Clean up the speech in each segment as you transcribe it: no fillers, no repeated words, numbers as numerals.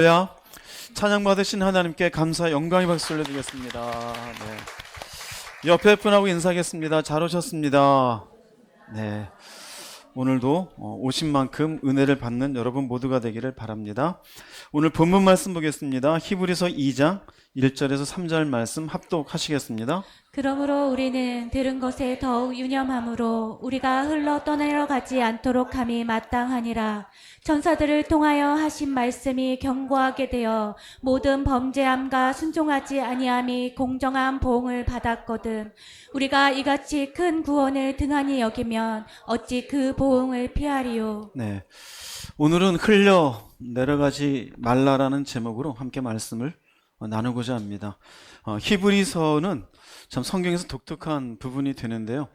할렐루야. 찬양 받으신 하나님께 감사 영광의 박수 올려드리겠습니다. 옆에 분하고 인사하겠습니다. 잘 오셨습니다. 오늘도 오신 만큼 은혜를 받는 여러분 모두가 되기를 바랍니다. 오늘 본문 말씀 보겠습니다. 히브리서 2장 1절에서 3절 말씀 합독하시겠습니다. 그러므로 우리는 들은 것에 더욱 유념함으로 우리가 흘러 떠내려가지 않도록 함이 마땅하니라. 천사들을 통하여 하신 말씀이 견고하게 되어 모든 범죄함과 순종하지 아니함이 공정한 보응을 받았거든. 우리가 이같이 큰 구원을 등한히 여기면 어찌 그 보응을 피하리요. 오늘은 흘려 내려가지 말라라는 제목으로 함께 말씀을 나누고자 합니다. 히브리서는 참 성경에서 독특한 부분이 되는데요.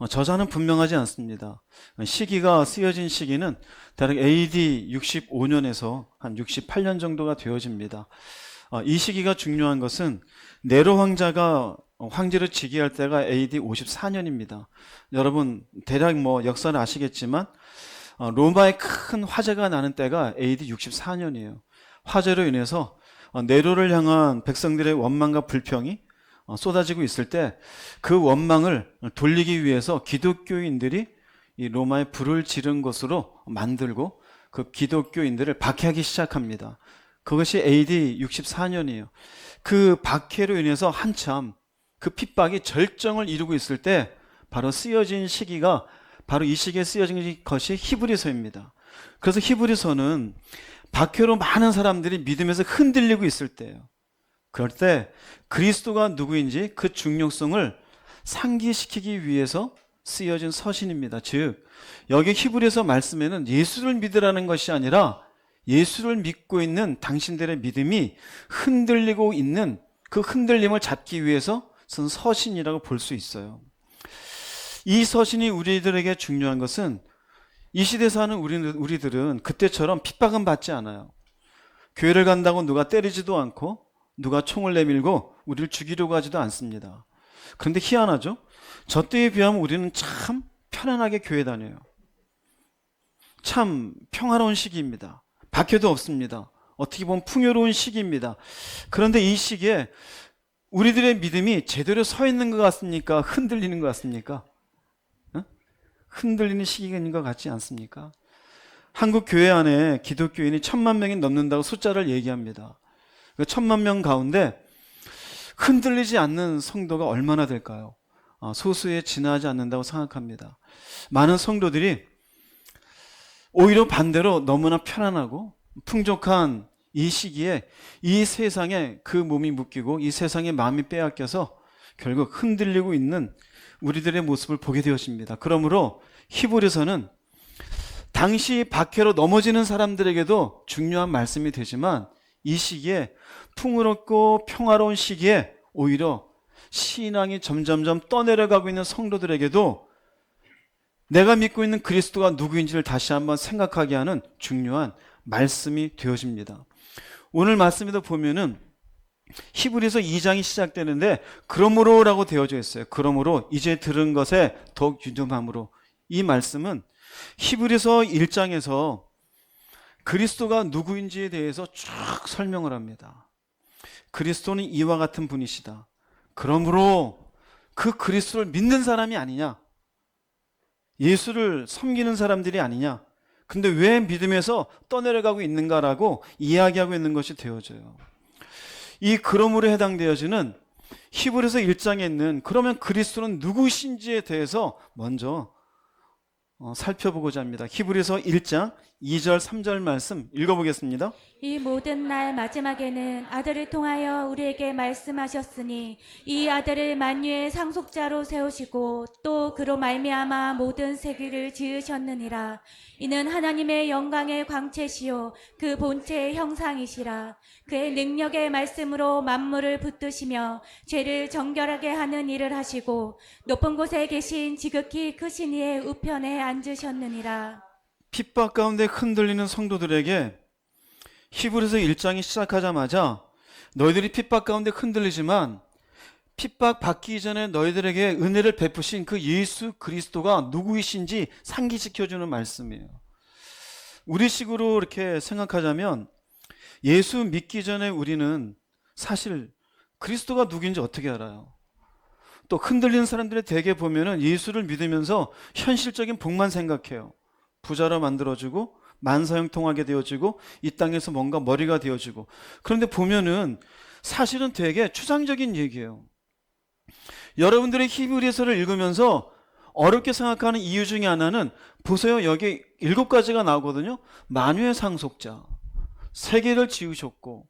저자는 분명하지 않습니다. 시기가 쓰여진 시기는 대략 AD 65년에서 한 68년 정도가 되어집니다. 이 시기가 중요한 것은 네로 황자가 황제를 즉위할 때가 AD 54년입니다. 여러분 대략 역사를 아시겠지만 로마에 큰 화재가 나는 때가 AD 64년이에요. 화재로 인해서 네로를 향한 백성들의 원망과 불평이 쏟아지고 있을 때 그 원망을 돌리기 위해서 기독교인들이 이 로마에 불을 지른 것으로 만들고 그 기독교인들을 박해하기 시작합니다. 그것이 AD 64년이에요. 그 박해로 인해서 한참 그 핍박이 절정을 이루고 있을 때 바로 쓰여진 시기가 바로 이 시기에 쓰여진 것이 히브리서입니다. 그래서 히브리서는 박해로 많은 사람들이 믿음에서 흔들리고 있을 때예요. 그럴 때 그리스도가 누구인지 그 중요성을 상기시키기 위해서 쓰여진 서신입니다. 즉 여기 히브리서 말씀에는 예수를 믿으라는 것이 아니라 예수를 믿고 있는 당신들의 믿음이 흔들리고 있는 그 흔들림을 잡기 위해서 쓴 서신이라고 볼 수 있어요. 이 서신이 우리들에게 중요한 것은 이 시대 사는 우리들은 그때처럼 핍박은 받지 않아요. 교회를 간다고 누가 때리지도 않고 누가 총을 내밀고 우리를 죽이려고 하지도 않습니다. 그런데 희한하죠? 저 때에 비하면 우리는 참 편안하게 교회 다녀요. 참 평화로운 시기입니다. 박해도 없습니다. 어떻게 보면 풍요로운 시기입니다. 그런데 이 시기에 우리들의 믿음이 제대로 서 있는 것 같습니까? 흔들리는 것 같습니까? 흔들리는 시기인 것 같지 않습니까? 한국 교회 안에 기독교인이 1000만 명이 넘는다고 숫자를 얘기합니다. 1000만 명 가운데 흔들리지 않는 성도가 얼마나 될까요? 소수에 지나지 않는다고 생각합니다. 많은 성도들이 오히려 반대로 너무나 편안하고 풍족한 이 시기에 이 세상에 그 몸이 묶이고 이 세상에 마음이 빼앗겨서 결국 흔들리고 있는 우리들의 모습을 보게 되었습니다. 그러므로 히브리서는 당시 박해로 넘어지는 사람들에게도 중요한 말씀이 되지만 이 시기에 풍요롭고 평화로운 시기에 오히려 신앙이 점점점 떠내려가고 있는 성도들에게도 내가 믿고 있는 그리스도가 누구인지를 다시 한번 생각하게 하는 중요한 말씀이 되어집니다. 오늘 말씀에도 보면은 히브리서 2장이 시작되는데 그러므로라고 되어져 있어요. 그러므로 이제 들은 것에 더욱 유념함으로. 이 말씀은 히브리서 1장에서 그리스도가 누구인지에 대해서 쭉 설명을 합니다. 그리스도는 이와 같은 분이시다. 그러므로 그 그리스도를 믿는 사람이 아니냐? 예수를 섬기는 사람들이 아니냐? 근데 왜 믿음에서 떠내려가고 있는가라고 이야기하고 있는 것이 되어져요. 이 그러므로 해당되어지는 히브리서 1장에 있는 그러면 그리스도는 누구신지에 대해서 먼저 살펴보고자 합니다. 히브리서 1장 2절 3절 말씀 읽어보겠습니다. 이 모든 날 마지막에는 아들을 통하여 우리에게 말씀하셨으니 이 아들을 만유의 상속자로 세우시고 또 그로 말미암아 모든 세계를 지으셨느니라. 이는 하나님의 영광의 광채시요 그 본체의 형상이시라. 그의 능력의 말씀으로 만물을 붙드시며 죄를 정결하게 하는 일을 하시고 높은 곳에 계신 지극히 크신 이의 우편에 앉으셨느니라. 핍박 가운데 흔들리는 성도들에게 히브리서 1장이 시작하자마자 너희들이 핍박 가운데 흔들리지만 핍박 받기 전에 너희들에게 은혜를 베푸신 그 예수 그리스도가 누구이신지 상기시켜주는 말씀이에요. 우리식으로 이렇게 생각하자면 예수 믿기 전에 우리는 사실 그리스도가 누구인지 어떻게 알아요? 또 흔들리는 사람들의 대개 보면은 예수를 믿으면서 현실적인 복만 생각해요. 부자로 만들어주고 만사형통하게 되어지고 이 땅에서 뭔가 머리가 되어지고. 그런데 보면은 사실은 되게 추상적인 얘기예요. 여러분들의 히브리서를 읽으면서 어렵게 생각하는 이유 중에 하나는 보세요. 여기 7가지가 나오거든요. 만유의 상속자, 세계를 지으셨고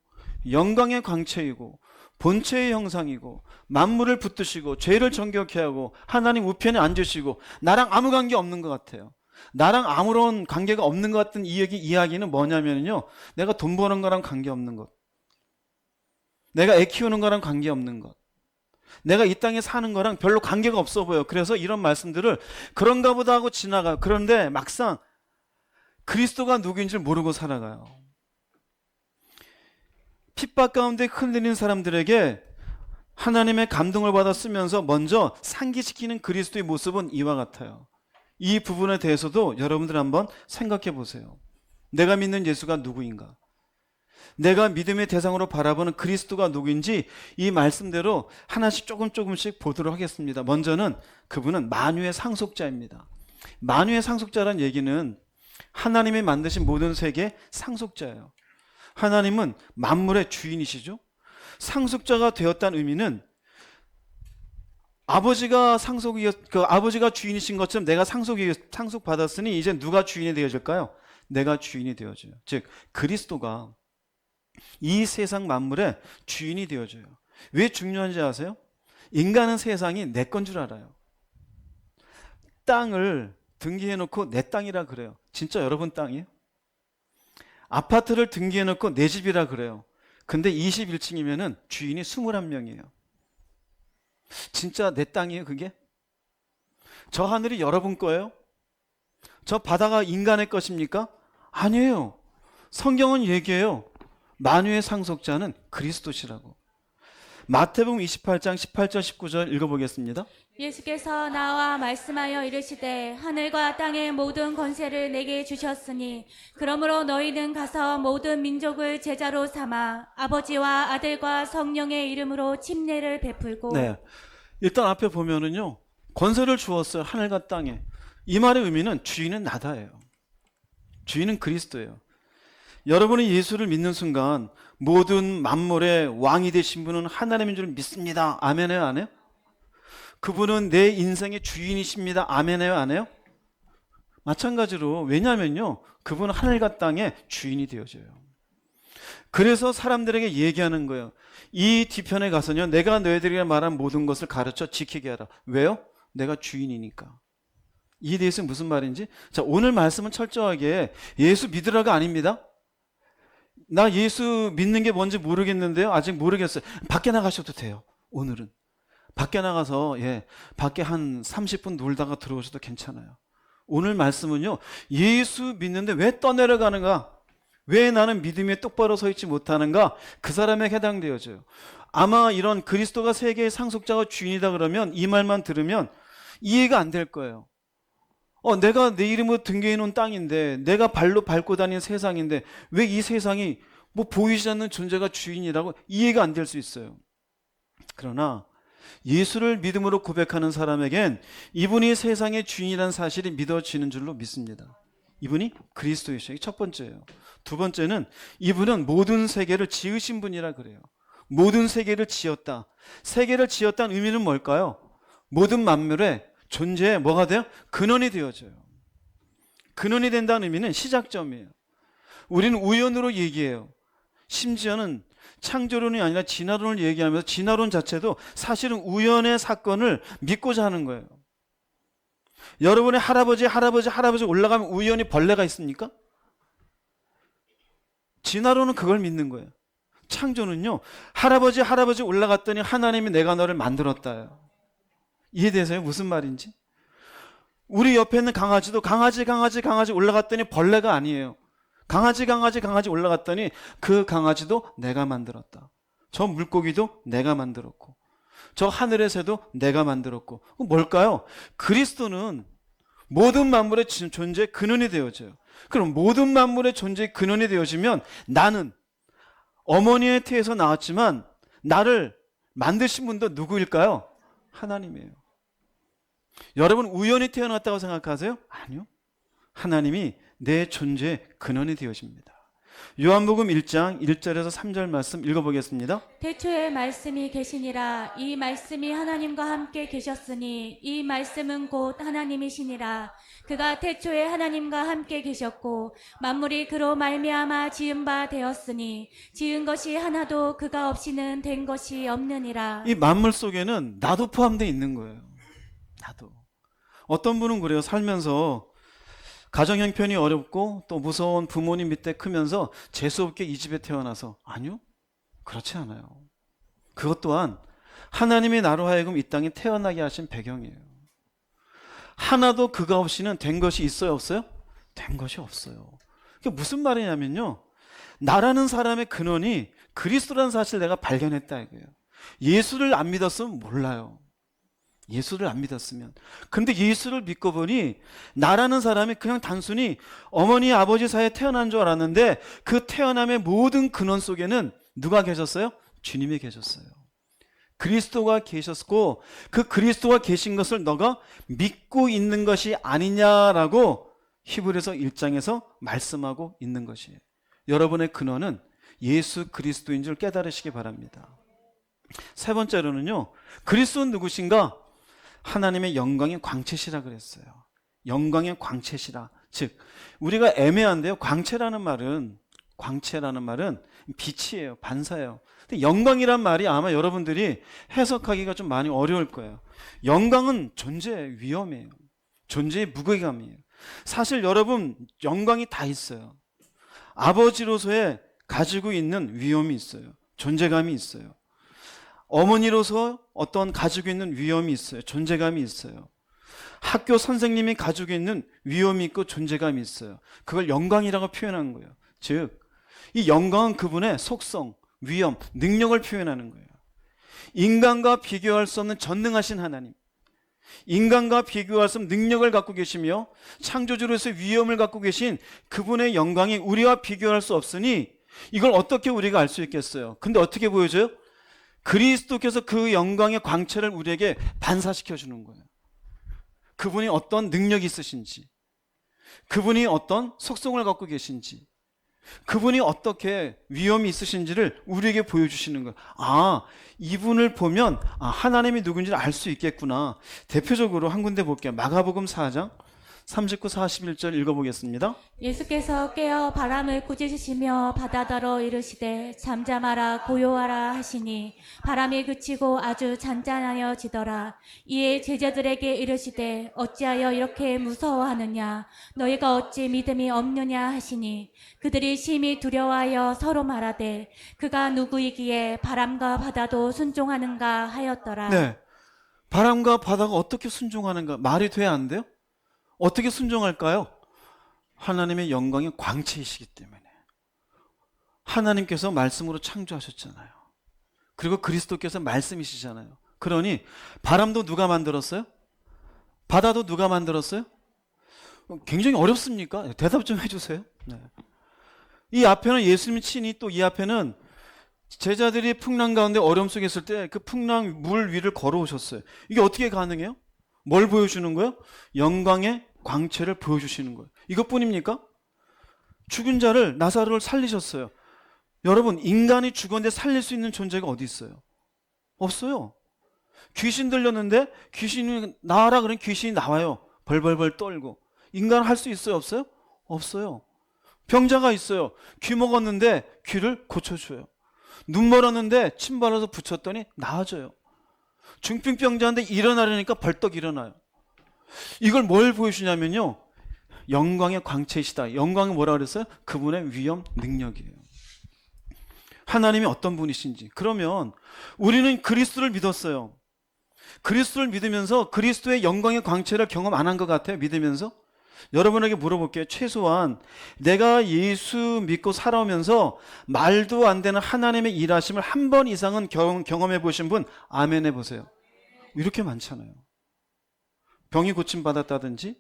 영광의 광채이고 본체의 형상이고 만물을 붙드시고 죄를 정결케 하고 하나님 우편에 앉으시고. 나랑 아무 관계 없는 것 같아요. 나랑 아무런 관계가 없는 것 같은 이 이야기는 뭐냐면요, 내가 돈 버는 거랑 관계없는 것, 내가 애 키우는 거랑 관계없는 것, 내가 이 땅에 사는 거랑 별로 관계가 없어 보여. 그래서 이런 말씀들을 그런가 보다 하고 지나가요. 그런데 막상 그리스도가 누구인지를 모르고 살아가요. 핍박 가운데 흔들린 사람들에게 하나님의 감동을 받아 쓰면서 먼저 상기시키는 그리스도의 모습은 이와 같아요. 이 부분에 대해서도 여러분들 한번 생각해 보세요. 내가 믿는 예수가 누구인가? 내가 믿음의 대상으로 바라보는 그리스도가 누구인지 이 말씀대로 하나씩 조금씩 보도록 하겠습니다. 먼저는 그분은 만유의 상속자입니다. 만유의 상속자란 얘기는 하나님이 만드신 모든 세계의 상속자예요. 하나님은 만물의 주인이시죠. 상속자가 되었다는 의미는 아버지가 아버지가 주인이신 것처럼 내가 상속받았으니 이제 누가 주인이 되어질까요? 내가 주인이 되어져요. 즉 그리스도가 이 세상 만물의 주인이 되어져요. 왜 중요한지 아세요? 인간은 세상이 내 건 줄 알아요. 땅을 등기해놓고 내 땅이라 그래요. 진짜 여러분 땅이에요? 아파트를 등기해놓고 내 집이라 그래요. 근데 21층이면은 주인이 21명이에요. 진짜 내 땅이에요, 그게? 저 하늘이 여러분 거예요? 저 바다가 인간의 것입니까? 아니에요. 성경은 얘기해요. 만유의 상속자는 그리스도시라고. 마태복음 28장 18절 19절 읽어보겠습니다. 예수께서 나와 말씀하여 이르시되 하늘과 땅의 모든 권세를 내게 주셨으니 그러므로 너희는 가서 모든 민족을 제자로 삼아 아버지와 아들과 성령의 이름으로 침례를 베풀고. 네, 일단 앞에 보면은요, 권세를 주었어요. 하늘과 땅에. 이 말의 의미는 주인은 나다예요. 주인은 그리스도예요. 여러분이 예수를 믿는 순간 모든 만물의 왕이 되신 분은 하나님인 줄 믿습니다. 아멘해요, 안 해요? 그분은 내 인생의 주인이십니다. 아멘해요, 안 해요? 마찬가지로, 왜냐면요, 그분은 하늘과 땅의 주인이 되어져요. 그래서 사람들에게 얘기하는 거예요. 이 뒤편에 가서요, 내가 너희들에게 말한 모든 것을 가르쳐 지키게 하라. 왜요? 내가 주인이니까. 이에 대해서 무슨 말인지? 자, 오늘 말씀은 철저하게 예수 믿으라가 아닙니다. 나 예수 믿는 게 뭔지 모르겠는데요, 아직 모르겠어요. 밖에 나가셔도 돼요. 오늘은 밖에 나가서 밖에 한 30분 놀다가 들어오셔도 괜찮아요. 오늘 말씀은요, 예수 믿는데 왜 떠내려가는가, 왜 나는 믿음에 똑바로 서 있지 못하는가, 그 사람에게 해당되어져요. 아마 이런 그리스도가 세계의 상속자와 주인이다 그러면 이 말만 들으면 이해가 안 될 거예요. 내가 내 이름으로 등기해 놓은 땅인데, 내가 발로 밟고 다니는 세상인데 왜 이 세상이 뭐 보이지 않는 존재가 주인이라고 이해가 안 될 수 있어요. 그러나 예수를 믿음으로 고백하는 사람에겐 이분이 세상의 주인이라는 사실이 믿어지는 줄로 믿습니다. 이분이 그리스도이셔요. 첫 번째예요. 두 번째는 이분은 모든 세계를 지으신 분이라 그래요. 모든 세계를 지었다. 세계를 지었다는 의미는 뭘까요? 모든 만물의 존재에 뭐가 돼요? 근원이 되어져요. 근원이 된다는 의미는 시작점이에요. 우리는 우연으로 얘기해요. 심지어는 창조론이 아니라 진화론을 얘기하면서 진화론 자체도 사실은 우연의 사건을 믿고자 하는 거예요. 여러분의 할아버지 올라가면 우연히 벌레가 있습니까? 진화론은 그걸 믿는 거예요. 창조는요, 할아버지 올라갔더니 하나님이 내가 너를 만들었다요. 이해되세요? 무슨 말인지? 우리 옆에 있는 강아지도 강아지 올라갔더니 벌레가 아니에요. 강아지 올라갔더니 그 강아지도 내가 만들었다. 저 물고기도 내가 만들었고, 저 하늘의 새도 내가 만들었고. 뭘까요? 그리스도는 모든 만물의 존재의 근원이 되어져요. 그럼 모든 만물의 존재의 근원이 되어지면 나는 어머니의 태에서 나왔지만 나를 만드신 분도 누구일까요? 하나님이에요. 여러분 우연히 태어났다고 생각하세요? 아니요. 하나님이 내 존재의 근원이 되어집니다. 요한복음 1장 1절에서 3절 말씀 읽어보겠습니다. 태초에 말씀이 계시니라. 이 말씀이 하나님과 함께 계셨으니 이 말씀은 곧 하나님이시니라. 그가 태초에 하나님과 함께 계셨고 만물이 그로 말미암아 지은 바 되었으니 지은 것이 하나도 그가 없이는 된 것이 없느니라. 이 만물 속에는 나도 포함되어 있는 거예요. 나도. 어떤 분은 그래요. 살면서 가정 형편이 어렵고 또 무서운 부모님 밑에 크면서 재수없게 이 집에 태어나서. 아니요. 그렇지 않아요. 그것 또한 하나님이 나로 하여금 이 땅에 태어나게 하신 배경이에요. 하나도 그가 없이는 된 것이 있어요, 없어요? 된 것이 없어요. 그게 무슨 말이냐면요, 나라는 사람의 근원이 그리스도라는 사실을 내가 발견했다 이거예요. 예수를 안 믿었으면 몰라요. 예수를 안 믿었으면. 근데 예수를 믿고 보니 나라는 사람이 그냥 단순히 어머니 아버지 사이에 태어난 줄 알았는데 그 태어남의 모든 근원 속에는 누가 계셨어요? 주님이 계셨어요. 그리스도가 계셨고 그 그리스도가 계신 것을 너가 믿고 있는 것이 아니냐라고 히브리서 1장에서 말씀하고 있는 것이에요. 여러분의 근원은 예수 그리스도인 줄 깨달으시기 바랍니다. 세 번째로는요, 그리스도는 누구신가? 하나님의 영광의 광채시라 그랬어요. 영광의 광채시라. 즉 우리가 애매한데요, 광채라는 말은 빛이에요. 반사예요. 근데 영광이란 말이 아마 여러분들이 해석하기가 좀 많이 어려울 거예요. 영광은 존재의 위엄이에요. 존재의 무게감이에요. 사실 여러분 영광이 다 있어요. 아버지로서의 가지고 있는 위엄이 있어요. 존재감이 있어요. 어머니로서 어떤 가지고 있는 위엄이 있어요. 존재감이 있어요. 학교 선생님이 가지고 있는 위엄이 있고 존재감이 있어요. 그걸 영광이라고 표현한 거예요. 즉 이 영광은 그분의 속성, 위엄, 능력을 표현하는 거예요. 인간과 비교할 수 없는 전능하신 하나님, 인간과 비교할 수 없는 능력을 갖고 계시며 창조주로서의 위엄을 갖고 계신 그분의 영광이 우리와 비교할 수 없으니 이걸 어떻게 우리가 알 수 있겠어요? 근데 어떻게 보여줘요? 그리스도께서 그 영광의 광채를 우리에게 반사시켜 주는 거예요. 그분이 어떤 능력이 있으신지, 그분이 어떤 속성을 갖고 계신지, 그분이 어떻게 위엄이 있으신지를 우리에게 보여주시는 거예요. 아, 이분을 보면 하나님이 누군지를 알 수 있겠구나. 대표적으로 한 군데 볼게요. 마가복음 4장 39, 41절 읽어보겠습니다. 예수께서 깨어 바람을 꾸짖으시며 바다더러 이르시되 잠잠하라 고요하라 하시니 바람이 그치고 아주 잔잔하여지더라. 이에 제자들에게 이르시되 어찌하여 이렇게 무서워하느냐 너희가 어찌 믿음이 없느냐 하시니 그들이 심히 두려워하여 서로 말하되 그가 누구이기에 바람과 바다도 순종하는가 하였더라. 네, 바람과 바다가 어떻게 순종하는가? 말이 돼야 안 돼요? 어떻게 순종할까요? 하나님의 영광의 광채이시기 때문에. 하나님께서 말씀으로 창조하셨잖아요. 그리고 그리스도께서 말씀이시잖아요. 그러니 바람도 누가 만들었어요? 바다도 누가 만들었어요? 굉장히 어렵습니까? 대답 좀 해주세요. 네. 이 앞에는 예수님이 친히, 또 이 앞에는 제자들이 풍랑 가운데 어려움 속에 있을 때 그 풍랑 물 위를 걸어오셨어요. 이게 어떻게 가능해요? 뭘 보여주는 거예요? 영광의 광채를 보여주시는 거예요. 이것뿐입니까? 죽은 자를, 나사로를 살리셨어요. 여러분, 인간이 죽었는데 살릴 수 있는 존재가 어디 있어요? 없어요. 귀신 들렸는데 귀신이 나와라 그러면 귀신이 나와요. 벌벌벌 떨고. 인간 할 수 있어요, 없어요? 없어요. 병자가 있어요. 귀 먹었는데 귀를 고쳐줘요. 눈 멀었는데 침 발라서 붙였더니 나아져요. 중풍병자인데 일어나려니까 벌떡 일어나요. 이걸 뭘 보여주냐면요, 영광의 광채이시다. 영광이 뭐라 그랬어요? 그분의 위엄, 능력이에요. 하나님이 어떤 분이신지. 그러면 우리는 그리스도를 믿었어요. 그리스도를 믿으면서 그리스도의 영광의 광채를 경험 안 한 것 같아요? 믿으면서? 여러분에게 물어볼게요. 최소한 내가 예수 믿고 살아오면서 말도 안 되는 하나님의 일하심을 한 번 이상은 경험해 보신 분 아멘 해보세요. 이렇게 많잖아요. 병이 고침받았다든지,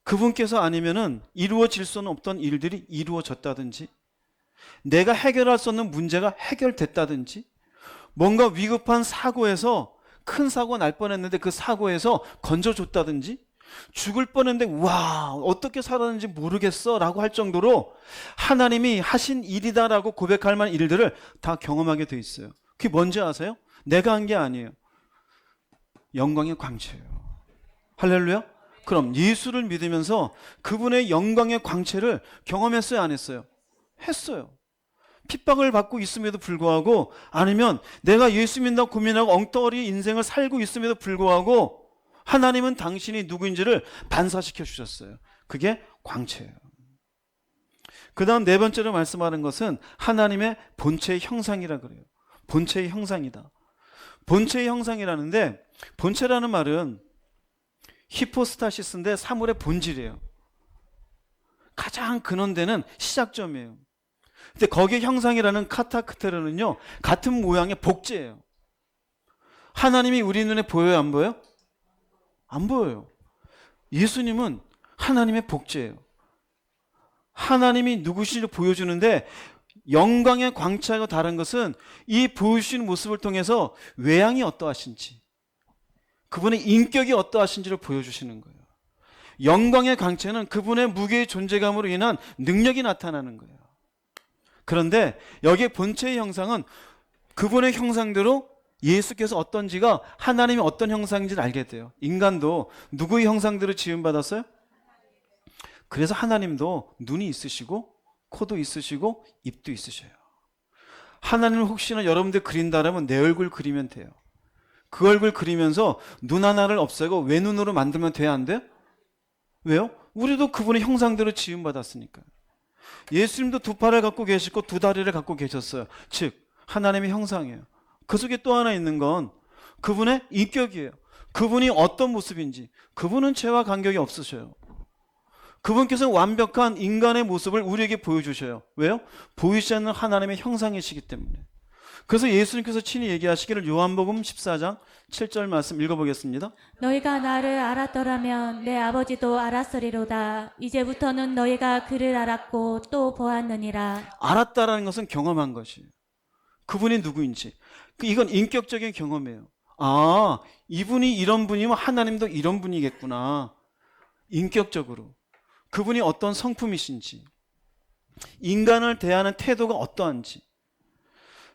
그분께서 아니면은 이루어질 수는 없던 일들이 이루어졌다든지, 내가 해결할 수 없는 문제가 해결됐다든지, 뭔가 위급한 사고에서 큰 사고가 날 뻔했는데 그 사고에서 건져줬다든지, 죽을 뻔했는데 와 어떻게 살았는지 모르겠어 라고 할 정도로 하나님이 하신 일이다라고 고백할 만한 일들을 다 경험하게 돼 있어요. 그게 뭔지 아세요? 내가 한 게 아니에요. 영광의 광채예요. 할렐루야. 그럼 예수를 믿으면서 그분의 영광의 광채를 경험했어요, 안 했어요? 했어요. 핍박을 받고 있음에도 불구하고, 아니면 내가 예수 믿는다고 고민하고 엉터리 인생을 살고 있음에도 불구하고 하나님은 당신이 누구인지를 반사시켜 주셨어요. 그게 광채예요. 그 다음 네 번째로 말씀하는 것은 하나님의 본체의 형상이라 그래요. 본체의 형상이다. 본체의 형상이라는데, 본체라는 말은 히포스타시스인데 사물의 본질이에요. 가장 근원되는 시작점이에요. 근데 거기에 형상이라는 카타크테르는요, 같은 모양의 복제예요. 하나님이 우리 눈에 보여요, 안 보여요? 안 보여요. 예수님은 하나님의 복제예요. 하나님이 누구신지를 보여주는데, 영광의 광채가 다른 것은 이 보여주시는 모습을 통해서 외양이 어떠하신지, 그분의 인격이 어떠하신지를 보여주시는 거예요. 영광의 광채는 그분의 무게의 존재감으로 인한 능력이 나타나는 거예요. 그런데 여기에 본체의 형상은 그분의 형상대로 예수께서 어떤지가, 하나님이 어떤 형상인지를 알게 돼요. 인간도 누구의 형상대로 지음받았어요? 그래서 하나님도 눈이 있으시고 코도 있으시고 입도 있으셔요. 하나님을 혹시나 여러분들 그린다라면 내 얼굴 그리면 돼요. 그 얼굴 그리면서 눈 하나를 없애고 외눈으로 만들면 돼야 안 돼요? 왜요? 우리도 그분의 형상대로 지음받았으니까. 예수님도 두 팔을 갖고 계시고 두 다리를 갖고 계셨어요. 즉 하나님의 형상이에요. 그 속에 또 하나 있는 건 그분의 인격이에요. 그분이 어떤 모습인지. 그분은 죄와 간격이 없으셔요. 그분께서는 완벽한 인간의 모습을 우리에게 보여주셔요. 왜요? 보이지 않는 하나님의 형상이시기 때문에. 그래서 예수님께서 친히 얘기하시기를 요한복음 14장 7절 말씀 읽어보겠습니다. 너희가 나를 알았더라면 내 아버지도 알았으리로다. 이제부터는 너희가 그를 알았고 또 보았느니라. 알았다라는 것은 경험한 것이에요. 그분이 누구인지. 이건 인격적인 경험이에요. 아, 이분이 이런 분이면 하나님도 이런 분이겠구나. 인격적으로. 그분이 어떤 성품이신지, 인간을 대하는 태도가 어떠한지,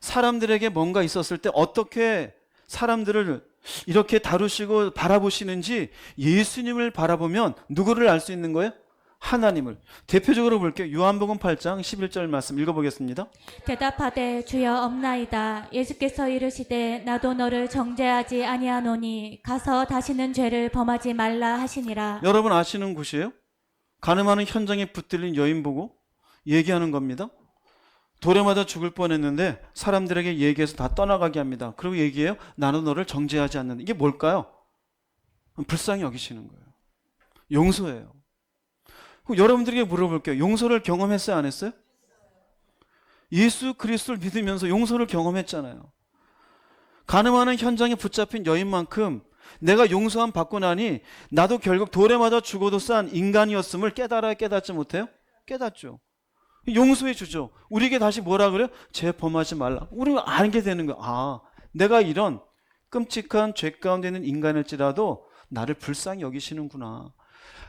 사람들에게 뭔가 있었을 때 어떻게 사람들을 이렇게 다루시고 바라보시는지, 예수님을 바라보면 누구를 알 수 있는 거예요? 하나님을. 대표적으로 볼게요. 요한복음 8장 11절 말씀 읽어보겠습니다. 대답하되 주여 없나이다. 예수께서 이르시되 나도 너를 정죄하지 아니하노니 가서 다시는 죄를 범하지 말라 하시니라. 여러분 아시는 곳이에요? 가늠하는 현장에 붙들린 여인 보고 얘기하는 겁니다. 돌에 맞아 죽을 뻔했는데 사람들에게 얘기해서 다 떠나가게 합니다. 그리고 얘기해요. 나는 너를 정죄하지 않는다. 이게 뭘까요? 불쌍히 여기시는 거예요. 용서예요. 그럼 여러분들에게 물어볼게요. 용서를 경험했어요, 안 했어요? 예수 그리스도를 믿으면서 용서를 경험했잖아요. 가늠하는 현장에 붙잡힌 여인만큼 내가 용서함 받고 나니 나도 결국 돌에 맞아 죽어도 싼 인간이었음을 깨달아야 깨닫지 못해요? 깨닫죠. 용서해 주죠. 우리에게 다시 뭐라 그래요? 죄 범하지 말라. 우리가 알게 되는 거야. 아, 내가 이런 끔찍한 죄 가운데 있는 인간일지라도 나를 불쌍히 여기시는구나.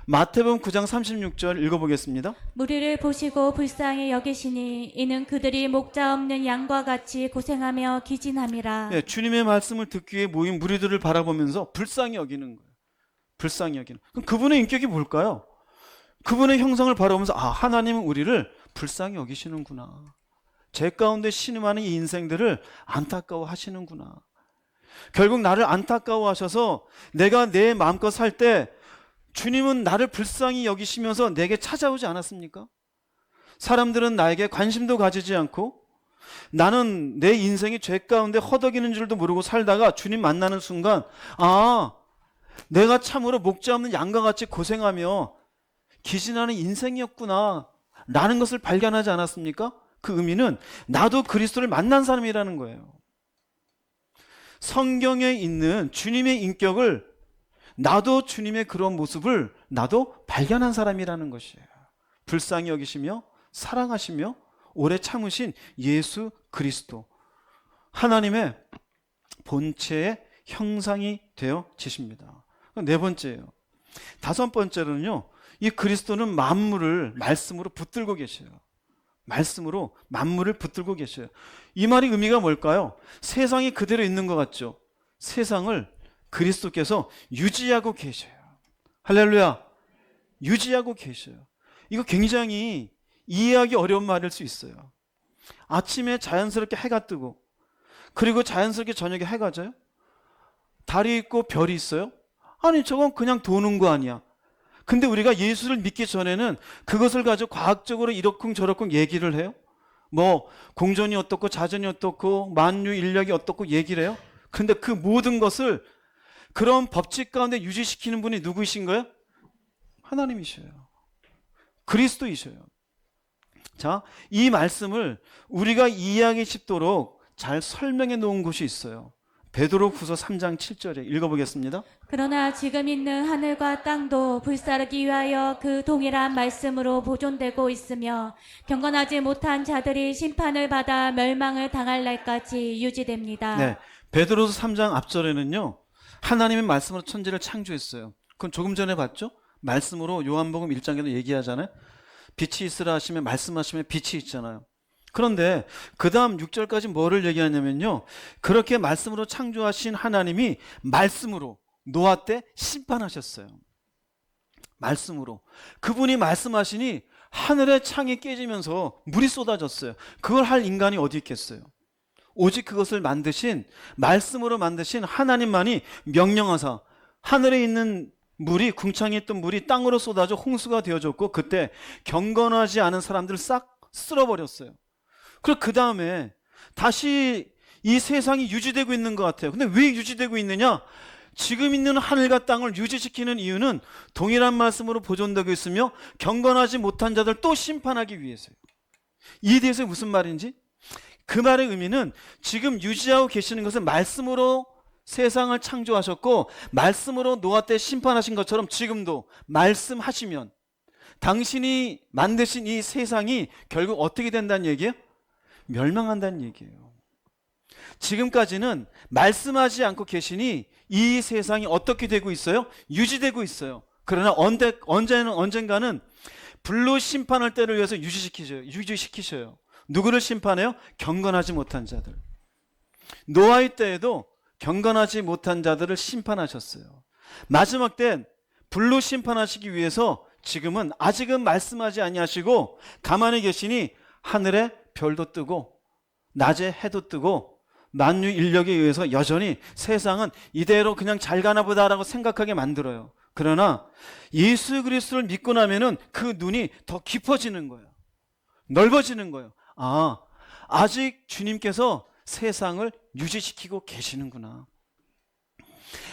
마태복음 9장 36절 읽어보겠습니다. 무리를 보시고 불쌍히 여기시니 이는 그들이 목자 없는 양과 같이 고생하며 기진함이라. 네, 주님의 말씀을 듣기 위해 모인 무리들을 바라보면서 불쌍히 여기는 거예요. 불쌍히 여기는. 그럼 그분의 인격이 뭘까요? 그분의 형상을 바라보면서 아, 하나님은 우리를 불쌍히 여기시는구나. 죄 가운데 신음하는 이 인생들을 안타까워 하시는구나. 결국 나를 안타까워 하셔서 내가 내 마음껏 살 때 주님은 나를 불쌍히 여기시면서 내게 찾아오지 않았습니까? 사람들은 나에게 관심도 가지지 않고 나는 내 인생이 죄 가운데 허덕이는 줄도 모르고 살다가 주님 만나는 순간 아, 내가 참으로 목자 없는 양과 같이 고생하며 기진하는 인생이었구나 라는 것을 발견하지 않았습니까? 그 의미는 나도 그리스도를 만난 사람이라는 거예요. 성경에 있는 주님의 인격을 나도 주님의 그런 모습을 나도 발견한 사람이라는 것이에요. 불쌍히 여기시며 사랑하시며 오래 참으신 예수 그리스도, 하나님의 본체의 형상이 되어지십니다. 네 번째예요. 다섯 번째로는요, 이 그리스도는 만물을 말씀으로 붙들고 계셔요. 말씀으로 만물을 붙들고 계셔요. 이 말의 의미가 뭘까요? 세상이 그대로 있는 것 같죠? 세상을 그리스도께서 유지하고 계셔요. 할렐루야. 유지하고 계셔요. 이거 굉장히 이해하기 어려운 말일 수 있어요. 아침에 자연스럽게 해가 뜨고, 그리고 자연스럽게 저녁에 해가 져요? 달이 있고 별이 있어요? 아니, 저건 그냥 도는 거 아니야. 근데 우리가 예수를 믿기 전에는 그것을 가지고 과학적으로 이렇쿵 저렇쿵 얘기를 해요. 뭐 공전이 어떻고 자전이 어떻고 만유 인력이 어떻고 얘기를 해요. 근데 그 모든 것을 그런 법칙 가운데 유지시키는 분이 누구이신 거예요? 하나님이셔요. 그리스도이셔요. 자, 이 말씀을 우리가 이해하기 쉽도록 잘 설명해 놓은 곳이 있어요. 베드로후서 3장 7절에 읽어보겠습니다. 그러나 지금 있는 하늘과 땅도 불사르기 위하여 그 동일한 말씀으로 보존되고 있으며 경건하지 못한 자들이 심판을 받아 멸망을 당할 날까지 유지됩니다. 네, 베드로후서 3장 앞절에는요, 하나님의 말씀으로 천지를 창조했어요. 그건 조금 전에 봤죠? 말씀으로 요한복음 1장에도 얘기하잖아요. 빛이 있으라 하시면 말씀하시면 빛이 있잖아요. 그런데 그 다음 6절까지 뭐를 얘기하냐면요, 그렇게 말씀으로 창조하신 하나님이 말씀으로 노아 때 심판하셨어요. 말씀으로. 그분이 말씀하시니 하늘의 창이 깨지면서 물이 쏟아졌어요. 그걸 할 인간이 어디 있겠어요? 오직 그것을 만드신, 말씀으로 만드신 하나님만이 명령하사 하늘에 있는 물이, 궁창에 있던 물이 땅으로 쏟아져 홍수가 되어졌고, 그때 경건하지 않은 사람들을 싹 쓸어버렸어요. 그리고 그 다음에 다시 이 세상이 유지되고 있는 것 같아요. 근데 왜 유지되고 있느냐? 지금 있는 하늘과 땅을 유지시키는 이유는 동일한 말씀으로 보존되고 있으며 경건하지 못한 자들 또 심판하기 위해서요. 이에 대해서 무슨 말인지? 그 말의 의미는 지금 유지하고 계시는 것은 말씀으로 세상을 창조하셨고 말씀으로 노아 때 심판하신 것처럼 지금도 말씀하시면 당신이 만드신 이 세상이 결국 어떻게 된다는 얘기예요? 멸망한다는 얘기예요. 지금까지는 말씀하지 않고 계시니 이 세상이 어떻게 되고 있어요? 유지되고 있어요. 그러나 언젠가는 불로 심판할 때를 위해서 유지시키셔요. 누구를 심판해요? 경건하지 못한 자들. 노아의 때에도 경건하지 못한 자들을 심판하셨어요. 마지막 때 불로 심판하시기 위해서 지금은 아직은 말씀하지 아니하시고 가만히 계시니 하늘에 별도 뜨고 낮에 해도 뜨고 만유 인력에 의해서 여전히 세상은 이대로 그냥 잘 가나 보다라고 생각하게 만들어요. 그러나 예수 그리스도를 믿고 나면은 그 눈이 더 깊어지는 거예요. 넓어지는 거예요. 아, 아직 주님께서 세상을 유지시키고 계시는구나.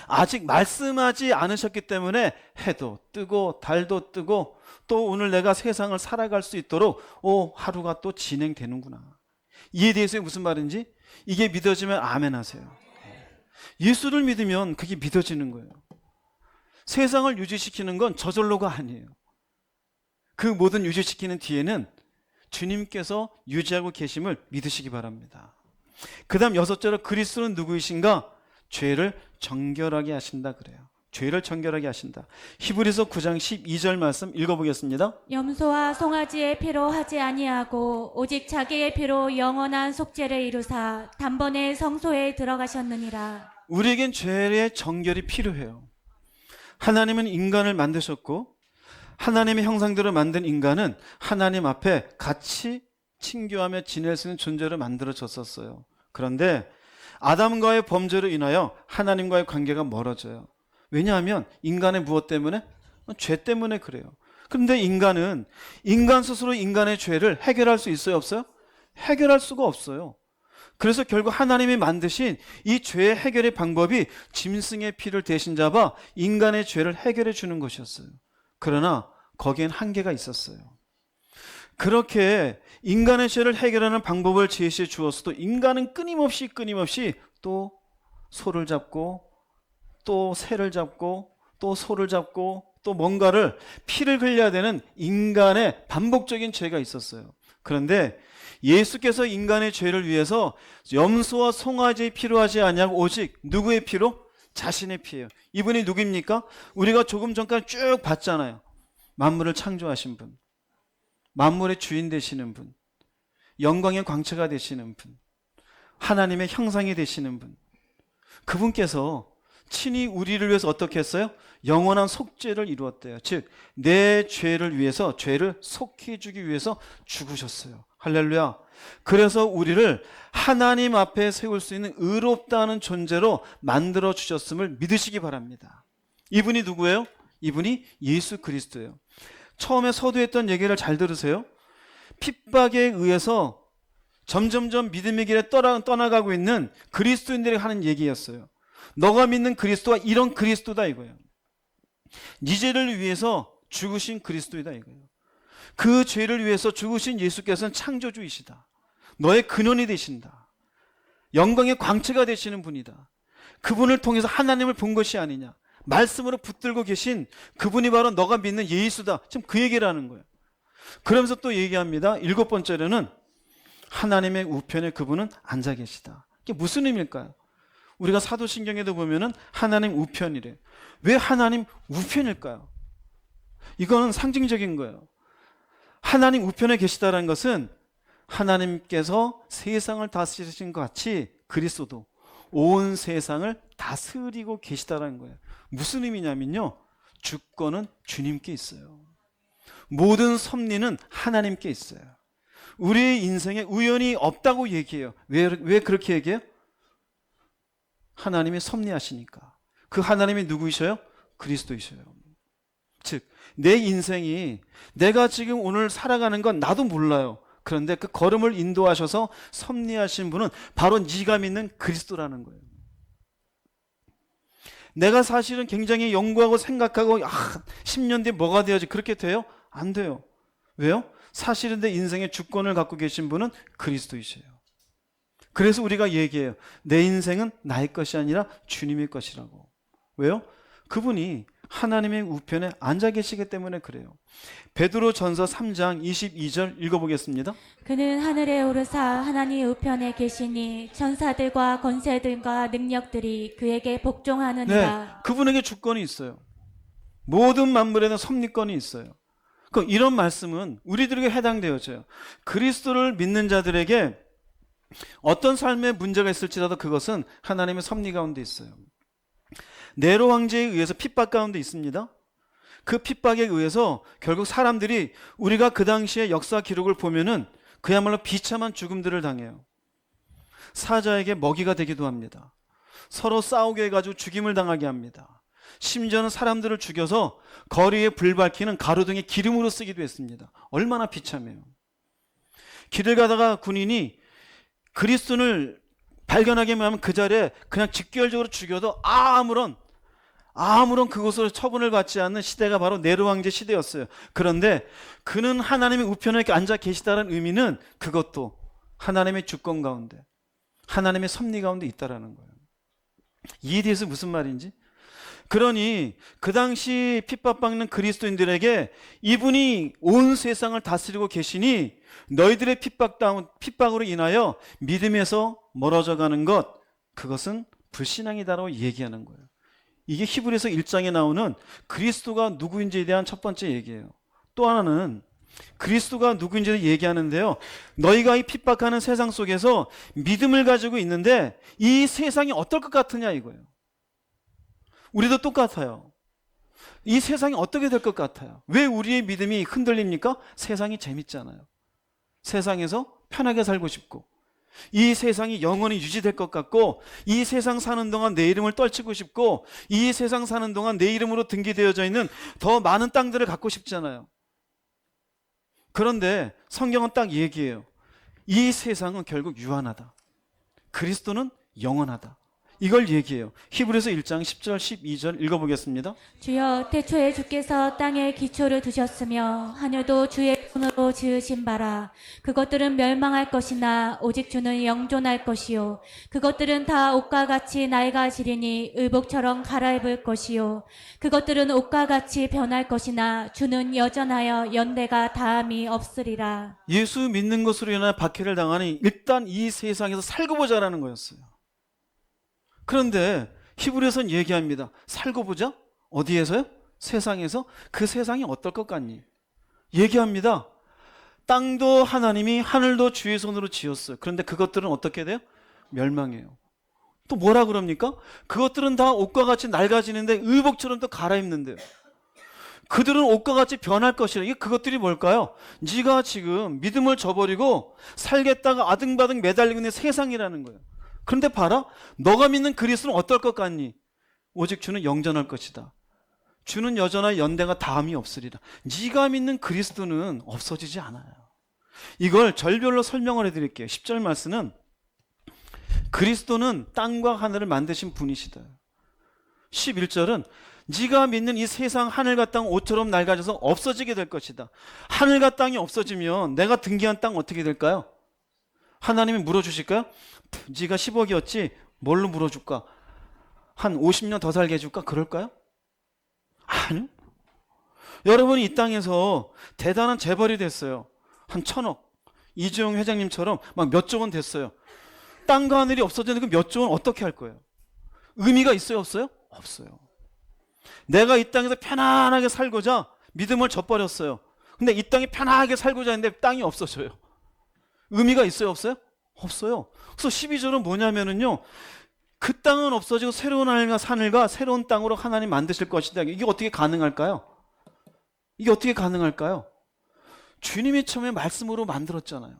아직 말씀하지 않으셨기 때문에 해도 뜨고 달도 뜨고 또 오늘 내가 세상을 살아갈 수 있도록 하루가 또 진행되는구나. 이에 대해서 무슨 말인지 이게 믿어지면 아멘 하세요. 예수를 믿으면 그게 믿어지는 거예요. 세상을 유지시키는 건 저절로가 아니에요. 그 모든 유지시키는 뒤에는 주님께서 유지하고 계심을 믿으시기 바랍니다. 그 다음 6절에 그리스도는 누구이신가? 죄를 정결하게 하신다 그래요. 죄를 정결하게 하신다. 히브리서 9장 12절 말씀 읽어보겠습니다. 염소와 송아지의 피로 하지 아니하고 오직 자기의 피로 영원한 속죄를 이루사 단번에 성소에 들어가셨느니라. 우리에겐 죄의 정결이 필요해요. 하나님은 인간을 만드셨고 하나님의 형상대로 만든 인간은 하나님 앞에 같이 친교하며 지낼 수 있는 존재로 만들어졌었어요. 그런데 아담과의 범죄로 인하여 하나님과의 관계가 멀어져요. 왜냐하면 인간의 무엇 때문에? 죄 때문에 그래요. 그런데 인간은 인간 스스로 인간의 죄를 해결할 수 있어요, 없어요? 해결할 수가 없어요. 그래서 결국 하나님이 만드신 이 죄의 해결의 방법이 짐승의 피를 대신 잡아 인간의 죄를 해결해 주는 것이었어요. 그러나 거기엔 한계가 있었어요. 그렇게 인간의 죄를 해결하는 방법을 제시해 주었어도 인간은 끊임없이 또 소를 잡고 또 새를 잡고 또 소를 잡고 또 뭔가를 피를 흘려야 되는 인간의 반복적인 죄가 있었어요. 그런데 예수께서 인간의 죄를 위해서 염소와 송아지 필요하지 아니하고 오직 누구의 피로? 자신의 피예요. 이분이 누구입니까? 우리가 조금 전까지 쭉 봤잖아요. 만물을 창조하신 분, 만물의 주인 되시는 분, 영광의 광채가 되시는 분, 하나님의 형상이 되시는 분, 그분께서 친히 우리를 위해서 어떻게 했어요? 영원한 속죄를 이루었대요. 즉 내 죄를 위해서, 죄를 속히 주기 위해서 죽으셨어요. 할렐루야. 그래서 우리를 하나님 앞에 세울 수 있는 의롭다는 존재로 만들어 주셨음을 믿으시기 바랍니다. 이분이 누구예요? 이분이 예수 그리스도예요. 처음에 서두했던 얘기를 잘 들으세요. 핍박에 의해서 점점점 믿음의 길에 떠나가고 있는 그리스도인들이 하는 얘기였어요. 너가 믿는 그리스도가 이런 그리스도다 이거예요. 네 죄를 위해서 죽으신 그리스도이다 이거예요. 그 죄를 위해서 죽으신 예수께서는 창조주이시다. 너의 근원이 되신다. 영광의 광채가 되시는 분이다. 그분을 통해서 하나님을 본 것이 아니냐. 말씀으로 붙들고 계신 그분이 바로 너가 믿는 예수다. 지금 그 얘기를 하는 거예요. 그러면서 또 얘기합니다. 7번째로는 하나님의 우편에 그분은 앉아 계시다. 이게 무슨 의미일까요? 우리가 사도신경에도 보면은 하나님 우편이래. 왜 하나님 우편일까요? 이거는 상징적인 거예요. 하나님 우편에 계시다는 것은 하나님께서 세상을 다스리신 것 같이 그리스도도 온 세상을 다스리고 계시다는 거예요. 무슨 의미냐면요. 주권은 주님께 있어요. 모든 섭리는 하나님께 있어요. 우리의 인생에 우연이 없다고 얘기해요. 왜 그렇게 얘기해요? 하나님이 섭리하시니까. 그 하나님이 누구이셔요? 그리스도이셔요. 즉, 내 인생이 내가 지금 오늘 살아가는 건 나도 몰라요. 그런데 그 걸음을 인도하셔서 섭리하신 분은 바로 네가 믿는 그리스도라는 거예요. 내가 사실은 굉장히 연구하고 생각하고 10년 뒤에 뭐가 돼야지 그렇게 돼요? 안 돼요. 왜요? 사실은 내 인생의 주권을 갖고 계신 분은 그리스도이셔요. 그래서 우리가 얘기해요. 내 인생은 나의 것이 아니라 주님의 것이라고. 왜요? 그분이 하나님의 우편에 앉아 계시기 때문에 그래요. 베드로전서 3장 22절 읽어보겠습니다. 그는 하늘에 오르사 하나님 우편에 계시니 천사들과 권세들과 능력들이 그에게 복종하느니라. 그분에게 주권이 있어요. 모든 만물에는 섭리권이 있어요. 이런 말씀은 우리들에게 해당되어져요. 그리스도를 믿는 자들에게 어떤 삶의 문제가 있을지라도 그것은 하나님의 섭리 가운데 있어요. 네로 황제에 의해서 핍박 가운데 있습니다. 그 핍박에 의해서 결국 사람들이 우리가 그 당시의 역사 기록을 보면은 그야말로 비참한 죽음들을 당해요. 사자에게 먹이가 되기도 합니다. 서로 싸우게 해가지고 죽임을 당하게 합니다. 심지어는 사람들을 죽여서 거리에 불 밝히는 가로등에 기름으로 쓰기도 했습니다. 얼마나 비참해요. 길을 가다가 군인이 그리스도를 발견하게만 하면 그 자리에 그냥 직결적으로 죽여도 아무런 그것으로 처분을 받지 않는 시대가 바로 네로 황제 시대였어요. 그런데 그는 하나님의 우편에 앉아 계시다는 의미는 그것도 하나님의 주권 가운데, 하나님의 섭리 가운데 있다라는 거예요. 이에 대해서 무슨 말인지? 그러니 그 당시 핍박받는 그리스도인들에게 이분이 온 세상을 다스리고 계시니 너희들의 핍박으로 인하여 믿음에서 멀어져 가는 것, 그것은 불신앙이다라고 얘기하는 거예요. 이게 히브리서 1장에 나오는 그리스도가 누구인지에 대한 첫 번째 얘기예요. 또 하나는 그리스도가 누구인지를 얘기하는데요. 너희가 이 핍박하는 세상 속에서 믿음을 가지고 있는데 이 세상이 어떨 것 같으냐 이거예요. 우리도 똑같아요. 이 세상이 어떻게 될 것 같아요? 왜 우리의 믿음이 흔들립니까? 세상이 재밌잖아요. 세상에서 편하게 살고 싶고, 이 세상이 영원히 유지될 것 같고, 이 세상 사는 동안 내 이름을 떨치고 싶고, 이 세상 사는 동안 내 이름으로 등기되어져 있는 더 많은 땅들을 갖고 싶잖아요. 그런데 성경은 딱 얘기해요. 이 세상은 결국 유한하다. 그리스도는 영원하다. 이걸 얘기해요. 히브리서 1장 10절 12절 읽어보겠습니다. 주여 태초에 주께서 땅에 기초를 두셨으며 하늘도 주의 손으로 지으신 바라. 그것들은 멸망할 것이나 오직 주는 영존할 것이요 그것들은 다 옷과 같이 낡아지리니 의복처럼 갈아입을 것이요 그것들은 옷과 같이 변할 것이나 주는 여전하여 연대가 다함이 없으리라. 예수 믿는 것으로 인하여 박해를 당하니 일단 이 세상에서 살고 보자라는 거였어요. 그런데 히브리서는 얘기합니다. 살고 보자? 어디에서요? 세상에서. 그 세상이 어떨 것 같니? 얘기합니다. 땅도 하나님이, 하늘도 주의 손으로 지었어요. 그런데 그것들은 어떻게 돼요? 멸망해요. 또 뭐라 그럽니까? 그것들은 다 옷과 같이 낡아지는데 의복처럼 또 갈아입는데요. 그들은 옷과 같이 변할 것이라. 이게 그것들이 뭘까요? 네가 지금 믿음을 저버리고 살겠다가 아등바등 매달리고 있는 세상이라는 거예요. 그런데 봐라, 너가 믿는 그리스도는 어떨 것 같니? 오직 주는 영전할 것이다. 주는 여전한 연대가 다함이 없으리라. 네가 믿는 그리스도는 없어지지 않아요. 이걸 절별로 설명을 해드릴게요. 10절 말씀은 그리스도는 땅과 하늘을 만드신 분이시다. 11절은 네가 믿는 이 세상 하늘과 땅 옷처럼 낡아져서 없어지게 될 것이다. 하늘과 땅이 없어지면 내가 등기한 땅 어떻게 될까요? 하나님이 물어주실까요? 네가 10억이었지 뭘로 물어줄까? 한 50년 더 살게 해줄까? 그럴까요? 아니요. 여러분이 이 땅에서 대단한 재벌이 됐어요. 한 1000억. 이주영 회장님처럼 막 몇 조 원 됐어요. 땅과 하늘이 없어지는 그 몇 조 원 어떻게 할 거예요? 의미가 있어요? 없어요? 없어요. 내가 이 땅에서 편안하게 살고자 믿음을 져버렸어요. 근데 이 땅에 편안하게 살고자 했는데 땅이 없어져요. 의미가 있어요? 없어요? 없어요. 그래서 12절은 뭐냐면은요, 그 땅은 없어지고 새로운 하늘과 산을과 새로운 땅으로 하나님 만드실 것이다. 이게 어떻게 가능할까요? 이게 어떻게 가능할까요? 주님이 처음에 말씀으로 만들었잖아요.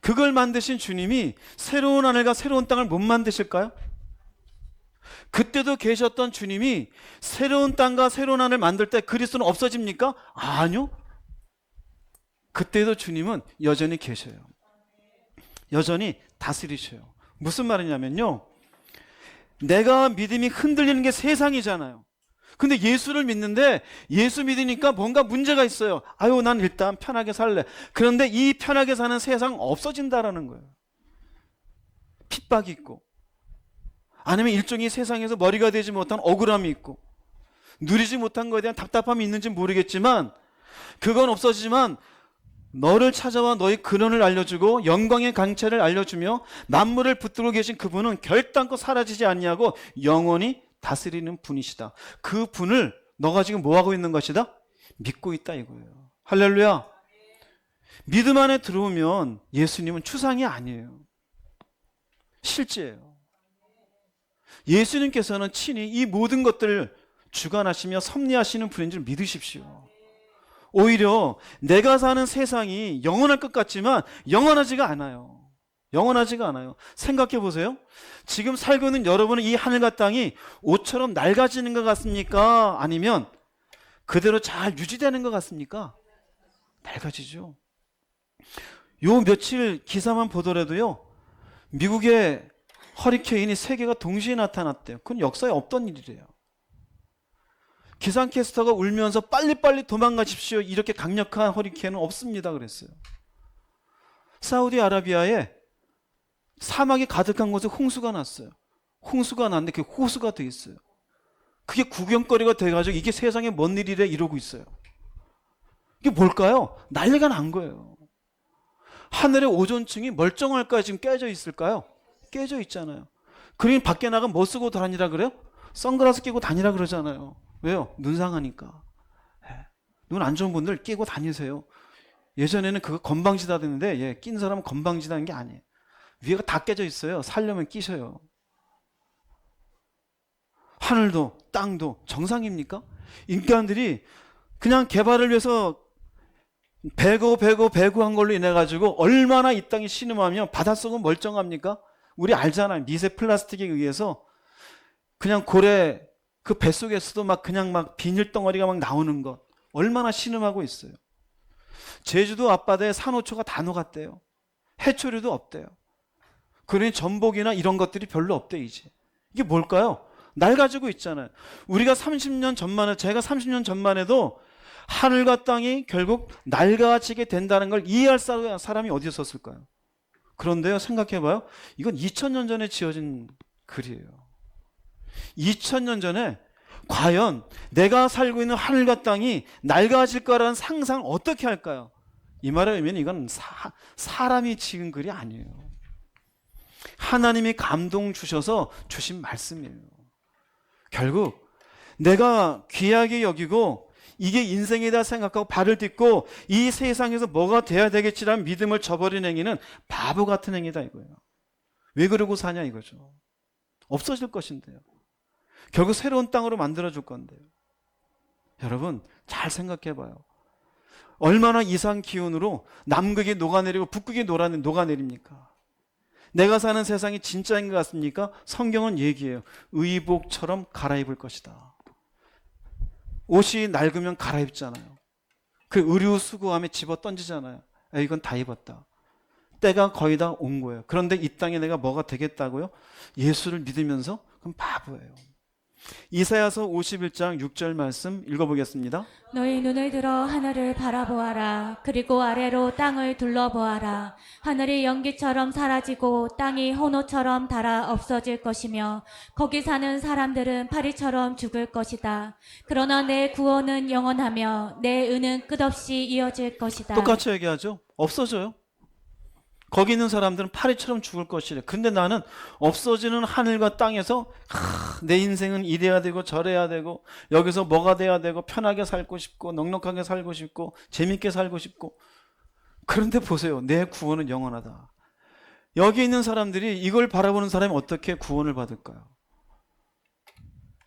그걸 만드신 주님이 새로운 하늘과 새로운 땅을 못 만드실까요? 그때도 계셨던 주님이 새로운 땅과 새로운 하늘 만들 때 그리스도는 없어집니까? 아니요. 그때도 주님은 여전히 계셔요. 여전히 다스리셔요. 무슨 말이냐면요, 내가 믿음이 흔들리는 게 세상이잖아요. 근데 예수를 믿는데 예수 믿으니까 뭔가 문제가 있어요. 아유, 난 일단 편하게 살래. 그런데 이 편하게 사는 세상 없어진다라는 거예요. 핍박이 있고, 아니면 일종의 세상에서 머리가 되지 못한 억울함이 있고, 누리지 못한 것에 대한 답답함이 있는지 모르겠지만 그건 없어지지만 너를 찾아와 너의 근원을 알려주고 영광의 강체를 알려주며 만물을 붙들고 계신 그분은 결단코 사라지지 아니하고 영원히 다스리는 분이시다. 그 분을 너가 지금 뭐하고 있는 것이다? 믿고 있다 이거예요. 할렐루야. 믿음 안에 들어오면 예수님은 추상이 아니에요. 실제예요. 예수님께서는 친히 이 모든 것들을 주관하시며 섭리하시는 분인 줄 믿으십시오. 오히려 내가 사는 세상이 영원할 것 같지만 영원하지가 않아요. 영원하지가 않아요. 생각해 보세요. 지금 살고 있는 여러분은 이 하늘과 땅이 옷처럼 낡아지는 것 같습니까? 아니면 그대로 잘 유지되는 것 같습니까? 낡아지죠. 요 며칠 기사만 보더라도요, 미국의 허리케인이 3개가 동시에 나타났대요. 그건 역사에 없던 일이래요. 기상캐스터가 울면서 빨리빨리 도망가십시오, 이렇게 강력한 허리케인은 없습니다 그랬어요. 사우디아라비아에 사막이 가득한 곳에 홍수가 났어요. 홍수가 났는데 그게 호수가 돼 있어요. 그게 구경거리가 돼가지고 이게 세상에 뭔 일이래 이러고 있어요. 이게 뭘까요? 난리가 난 거예요. 하늘의 오존층이 멀쩡할까요? 지금 깨져 있을까요? 깨져 있잖아요. 그러니 밖에 나가면 뭐 쓰고 다니라 그래요? 선글라스 끼고 다니라 그러잖아요. 왜요? 눈 상하니까. 눈 안 좋은 분들 끼고 다니세요. 예전에는 그거 건방지다 했는데 낀 사람은 건방지다는 게 아니에요. 위에가 다 깨져 있어요. 살려면 끼셔요. 하늘도 땅도 정상입니까? 인간들이 그냥 개발을 위해서 배구한 걸로 인해 가지고 얼마나 이 땅이 신음하며 바닷속은 멀쩡합니까? 우리 알잖아요. 미세 플라스틱에 의해서 그냥 고래 그 뱃속에서도 막 그냥 막 비닐 덩어리가 막 나오는 것 얼마나 신음하고 있어요. 제주도 앞바다에 산호초가 다 녹았대요. 해초류도 없대요. 그러니 전복이나 이런 것들이 별로 없대 이제. 이게 뭘까요? 낡아지고 있잖아요. 우리가 30년 전만에, 제가 30년 전만 해도 하늘과 땅이 결국 낡아지게 된다는 걸 이해할 사람이 어디 있었을까요? 그런데요, 생각해봐요. 이건 2000년 전에 지어진 글이에요. 2000년 전에 과연 내가 살고 있는 하늘과 땅이 낡아질 거라는 상상 어떻게 할까요? 이 말에 의미는 이건 사람이 지은 글이 아니에요. 하나님이 감동 주셔서 주신 말씀이에요. 결국 내가 귀하게 여기고 이게 인생이다 생각하고 발을 딛고 이 세상에서 뭐가 돼야 되겠지라는 믿음을 저버린 행위는 바보 같은 행위다 이거예요. 왜 그러고 사냐 이거죠. 없어질 것인데요. 결국 새로운 땅으로 만들어줄 건데요. 여러분 잘 생각해봐요. 얼마나 이상 기온으로 남극이 녹아내리고 북극이 녹아내립니까? 내가 사는 세상이 진짜인 것 같습니까? 성경은 얘기해요. 의복처럼 갈아입을 것이다. 옷이 낡으면 갈아입잖아요. 그 의류 수거함에 집어 던지잖아요. 이건 다 입었다. 때가 거의 다 온 거예요. 그런데 이 땅에 내가 뭐가 되겠다고요? 예수를 믿으면서? 그럼 바보예요. 이사야서 51장 6절 말씀 읽어보겠습니다. 너희 눈을 들어 하늘을 바라보아라. 그리고 아래로 땅을 둘러보아라. 하늘이 연기처럼 사라지고 땅이 혼옷처럼 닳아 없어질 것이며 거기 사는 사람들은 파리처럼 죽을 것이다. 그러나 내 구원은 영원하며 내 은은 끝없이 이어질 것이다. 똑같이 얘기하죠. 없어져요. 거기 있는 사람들은 파리처럼 죽을 것이래. 근데 나는 없어지는 하늘과 땅에서 내 인생은 이래야 되고 저래야 되고 여기서 뭐가 돼야 되고 편하게 살고 싶고 넉넉하게 살고 싶고 재밌게 살고 싶고. 그런데 보세요. 내 구원은 영원하다. 여기 있는 사람들이 이걸 바라보는 사람이 어떻게 구원을 받을까요?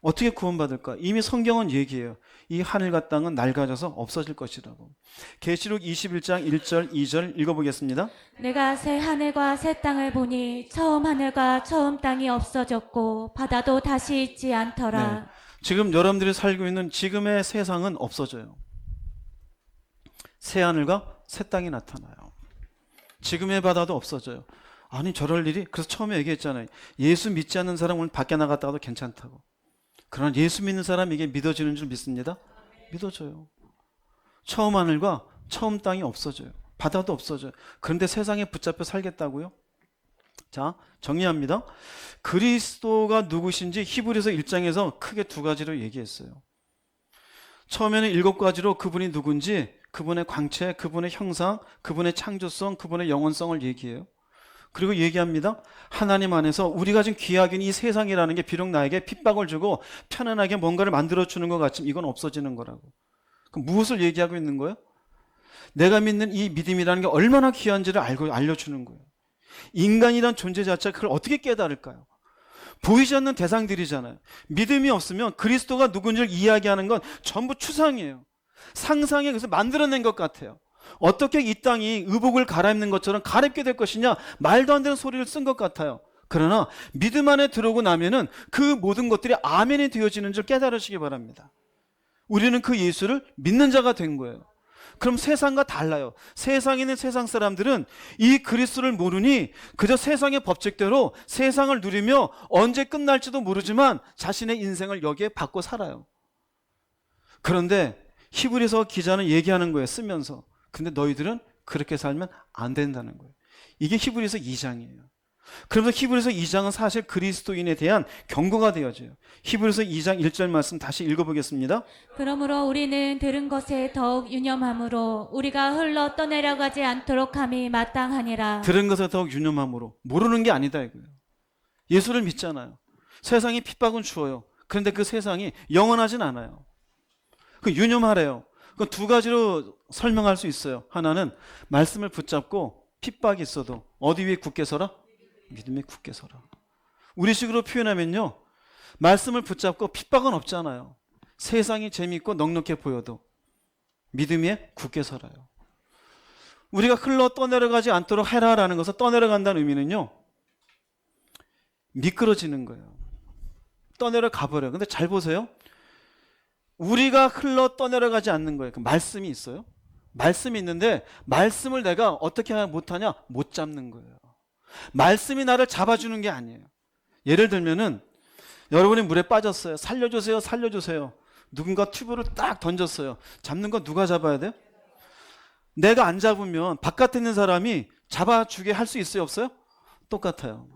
어떻게 구원받을까? 이미 성경은 얘기해요. 이 하늘과 땅은 낡아져서 없어질 것이라고. 계시록 21장 1절 2절 읽어보겠습니다. 내가 새 하늘과 새 땅을 보니 처음 하늘과 처음 땅이 없어졌고 바다도 다시 있지 않더라. 네. 지금 여러분들이 살고 있는 지금의 세상은 없어져요. 새 하늘과 새 땅이 나타나요. 지금의 바다도 없어져요. 아니 저럴 일이? 그래서 처음에 얘기했잖아요. 예수 믿지 않는 사람 오늘 밖에 나갔다가도 괜찮다고. 그러나 예수 믿는 사람 이게 믿어지는 줄 믿습니다. 믿어져요. 처음 하늘과 처음 땅이 없어져요. 바다도 없어져요. 그런데 세상에 붙잡혀 살겠다고요? 자, 정리합니다. 그리스도가 누구신지 히브리서 1장에서 크게 두 가지로 얘기했어요. 처음에는 7가지로 그분이 누군지, 그분의 광채, 그분의 형상, 그분의 창조성, 그분의 영원성을 얘기해요. 그리고 얘기합니다. 하나님 안에서 우리가 지금 귀하게 이 세상이라는 게 비록 나에게 핍박을 주고 편안하게 뭔가를 만들어주는 것 같지만 이건 없어지는 거라고. 그럼 무엇을 얘기하고 있는 거예요? 내가 믿는 이 믿음이라는 게 얼마나 귀한지를 알려주는 거예요. 인간이란 존재 자체가 그걸 어떻게 깨달을까요? 보이지 않는 대상들이잖아요. 믿음이 없으면 그리스도가 누군지를 이야기하는 건 전부 추상이에요. 상상에 그래서 만들어낸 것 같아요. 어떻게 이 땅이 의복을 갈아입는 것처럼 갈아입게 될 것이냐, 말도 안 되는 소리를 쓴 것 같아요. 그러나 믿음 안에 들어오고 나면은 그 모든 것들이 아멘이 되어지는 줄 깨달으시기 바랍니다. 우리는 그 예수를 믿는 자가 된 거예요. 그럼 세상과 달라요. 세상에 있는 세상 사람들은 이 그리스도를 모르니 그저 세상의 법칙대로 세상을 누리며 언제 끝날지도 모르지만 자신의 인생을 여기에 받고 살아요. 그런데 히브리서 기자는 얘기하는 거예요. 쓰면서. 근데 너희들은 그렇게 살면 안 된다는 거예요. 이게 히브리서 2장이에요. 그러면서 히브리서 2장은 사실 그리스도인에 대한 경고가 되어져요. 히브리서 2장 1절 말씀 다시 읽어보겠습니다. 그러므로 우리는 들은 것에 더욱 유념함으로 우리가 흘러 떠내려가지 않도록 함이 마땅하니라. 들은 것에 더욱 유념함으로. 모르는 게 아니다 이거예요. 예수를 믿잖아요. 세상이 핍박은 주어요. 그런데 그 세상이 영원하진 않아요. 그 유념하래요. 그 두 가지로 설명할 수 있어요. 하나는 말씀을 붙잡고 핍박이 있어도 어디 위에 굳게 서라? 믿음에 굳게 서라. 우리식으로 표현하면요, 말씀을 붙잡고 핍박은 없잖아요. 세상이 재밌고 넉넉해 보여도 믿음 위에 굳게 서라요. 우리가 흘러 떠내려가지 않도록 해라라는 것은 떠내려간다는 의미는요, 미끄러지는 거예요. 떠내려가 버려요. 근데 잘 보세요. 우리가 흘러 떠내려가지 않는 거예요. 그 말씀이 있어요. 말씀이 있는데 말씀을 내가 어떻게 못하냐? 못 잡는 거예요. 말씀이 나를 잡아주는 게 아니에요. 예를 들면은 여러분이 물에 빠졌어요. 살려주세요, 살려주세요. 누군가 튜브를 딱 던졌어요. 잡는 건 누가 잡아야 돼요? 내가 안 잡으면 바깥에 있는 사람이 잡아주게 할 수 있어요, 없어요? 똑같아요.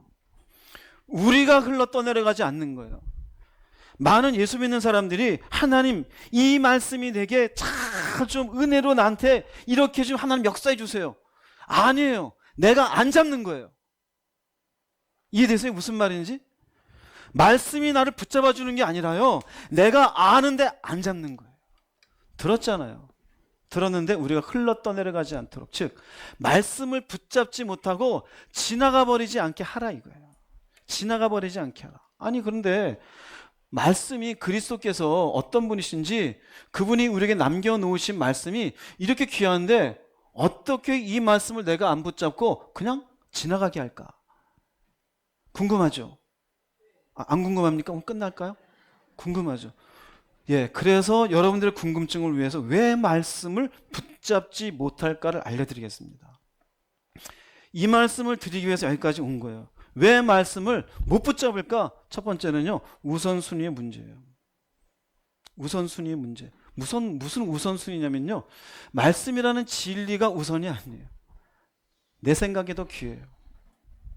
우리가 흘러 떠내려가지 않는 거예요. 많은 예수 믿는 사람들이 하나님 이 말씀이 내게 잘 좀 은혜로 나한테 이렇게 좀 하나님 역사해 주세요. 아니에요. 내가 안 잡는 거예요. 이해되세요? 무슨 말인지? 말씀이 나를 붙잡아 주는 게 아니라요. 내가 아는데 안 잡는 거예요. 들었잖아요. 들었는데 우리가 흘러 떠내려가지 않도록, 즉 말씀을 붙잡지 못하고 지나가 버리지 않게 하라 이거예요. 지나가 버리지 않게 하라. 아니 그런데 말씀이 그리스도께서 어떤 분이신지, 그분이 우리에게 남겨놓으신 말씀이 이렇게 귀한데 어떻게 이 말씀을 내가 안 붙잡고 그냥 지나가게 할까? 궁금하죠? 안 궁금합니까? 오늘 끝날까요? 궁금하죠? 예, 그래서 여러분들의 궁금증을 위해서 왜 말씀을 붙잡지 못할까를 알려드리겠습니다. 이 말씀을 드리기 위해서 여기까지 온 거예요. 왜 말씀을 못 붙잡을까? 첫 번째는요, 우선순위의 문제예요. 우선순위의 문제. 무슨 우선순위냐면요, 말씀이라는 진리가 우선이 아니에요. 내 생각이 더 귀해요.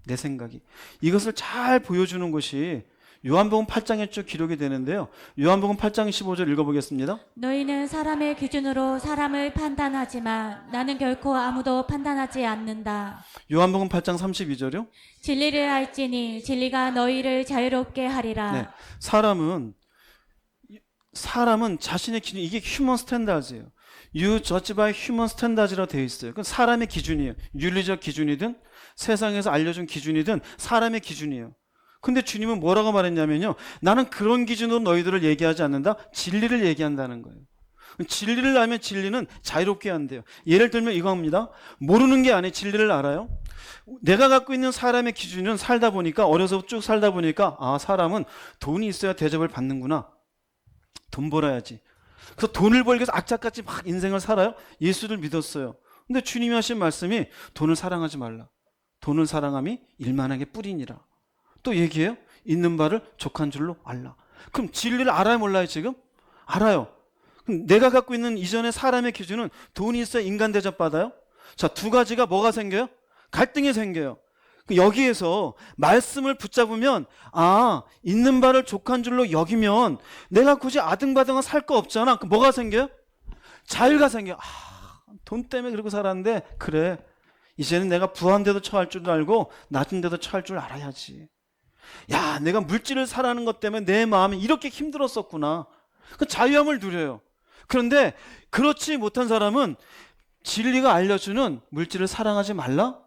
내 생각이. 이것을 잘 보여주는 것이 요한복음 8장에 쭉 기록이 되는데요. 요한복음 8장 15절 읽어보겠습니다. 너희는 사람의 기준으로 사람을 판단하지만 나는 결코 아무도 판단하지 않는다. 요한복음 8장 32절이요. 진리를 알지니 진리가 너희를 자유롭게 하리라. 네. 사람은 자신의 기준, 이게 휴먼 스탠다드예요. You judge by human standards라고 되어 있어요. 그건 사람의 기준이에요. 윤리적 기준이든 세상에서 알려준 기준이든 사람의 기준이에요. 근데 주님은 뭐라고 말했냐면요, 나는 그런 기준으로 너희들을 얘기하지 않는다. 진리를 얘기한다는 거예요. 진리를 알면 진리는 자유롭게 한대요. 예를 들면 이거입니다. 모르는 게 아니에요. 진리를 알아요. 내가 갖고 있는 사람의 기준은 살다 보니까, 어려서 쭉 살다 보니까, 아, 사람은 돈이 있어야 대접을 받는구나. 돈 벌어야지. 그래서 돈을 벌기 위해서 악착같이 막 인생을 살아요. 예수를 믿었어요. 근데 주님이 하신 말씀이 돈을 사랑하지 말라. 돈을 사랑함이 일만하게 뿌리니라. 또 얘기해요. 있는 바를 족한 줄로 알라. 그럼 진리를 알아요, 몰라요? 지금? 알아요. 그럼 내가 갖고 있는 이전의 사람의 기준은 돈이 있어야 인간 대접받아요? 자, 두 가지가 뭐가 생겨요? 갈등이 생겨요. 여기에서 말씀을 붙잡으면, 아, 있는 바를 족한 줄로 여기면 내가 굳이 아등바등은 살 거 없잖아. 그럼 뭐가 생겨요? 자유가 생겨요. 아, 돈 때문에 그러고 살았는데, 그래, 이제는 내가 부한 데도 처할 줄 알고 낮은 데도 처할 줄 알아야지. 야, 내가 물질을 사라는 것 때문에 내 마음이 이렇게 힘들었었구나. 그 자유함을 누려요. 그런데 그렇지 못한 사람은 진리가 알려주는 물질을 사랑하지 말라?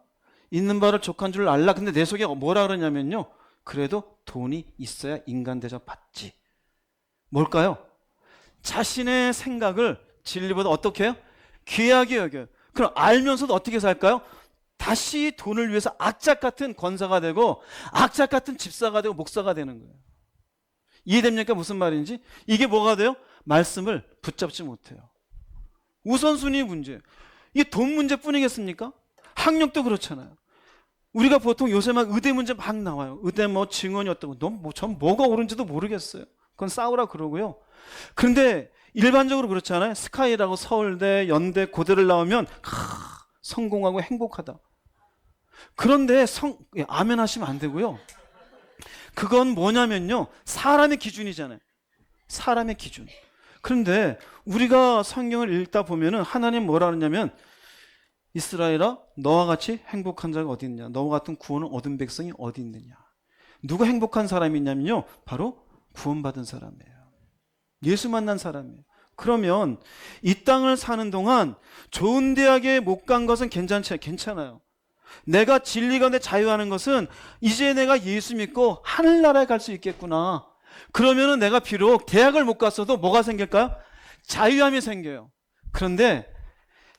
있는 바를 족한 줄 알라. 근데 내 속에 뭐라 그러냐면요, 그래도 돈이 있어야 인간 대접 받지. 뭘까요? 자신의 생각을 진리보다 어떻게 해요? 귀하게 여겨요. 그럼 알면서도 어떻게 살까요? 다시 돈을 위해서 악착 같은 권사가 되고 악착 같은 집사가 되고 목사가 되는 거예요. 이해됩니까? 무슨 말인지? 이게 뭐가 돼요? 말씀을 붙잡지 못해요. 우선순위 문제. 이게 돈 문제뿐이겠습니까? 학력도 그렇잖아요. 우리가 보통 요새 막 의대 문제 막 나와요. 의대 뭐 증언이 어떻고, 전 뭐가 옳은지도 모르겠어요. 그건 싸우라 그러고요. 그런데 일반적으로 그렇잖아요. 스카이라고 서울대, 연대, 고대를 나오면 성공하고 행복하다. 그런데 아멘 하시면 안 되고요. 그건 뭐냐면요, 사람의 기준이잖아요. 사람의 기준. 그런데 우리가 성경을 읽다 보면은 하나님 뭐라 그러냐면, 이스라엘아, 너와 같이 행복한 자가 어디 있느냐? 너와 같은 구원을 얻은 백성이 어디 있느냐? 누가 행복한 사람이 있냐면요, 바로 구원받은 사람이에요. 예수 만난 사람이에요. 그러면 이 땅을 사는 동안 좋은 대학에 못 간 것은 괜찮아요. 내가 진리 가운데 자유하는 것은 이제 내가 예수 믿고 하늘나라에 갈 수 있겠구나. 그러면은 내가 비록 대학을 못 갔어도 뭐가 생길까요? 자유함이 생겨요. 그런데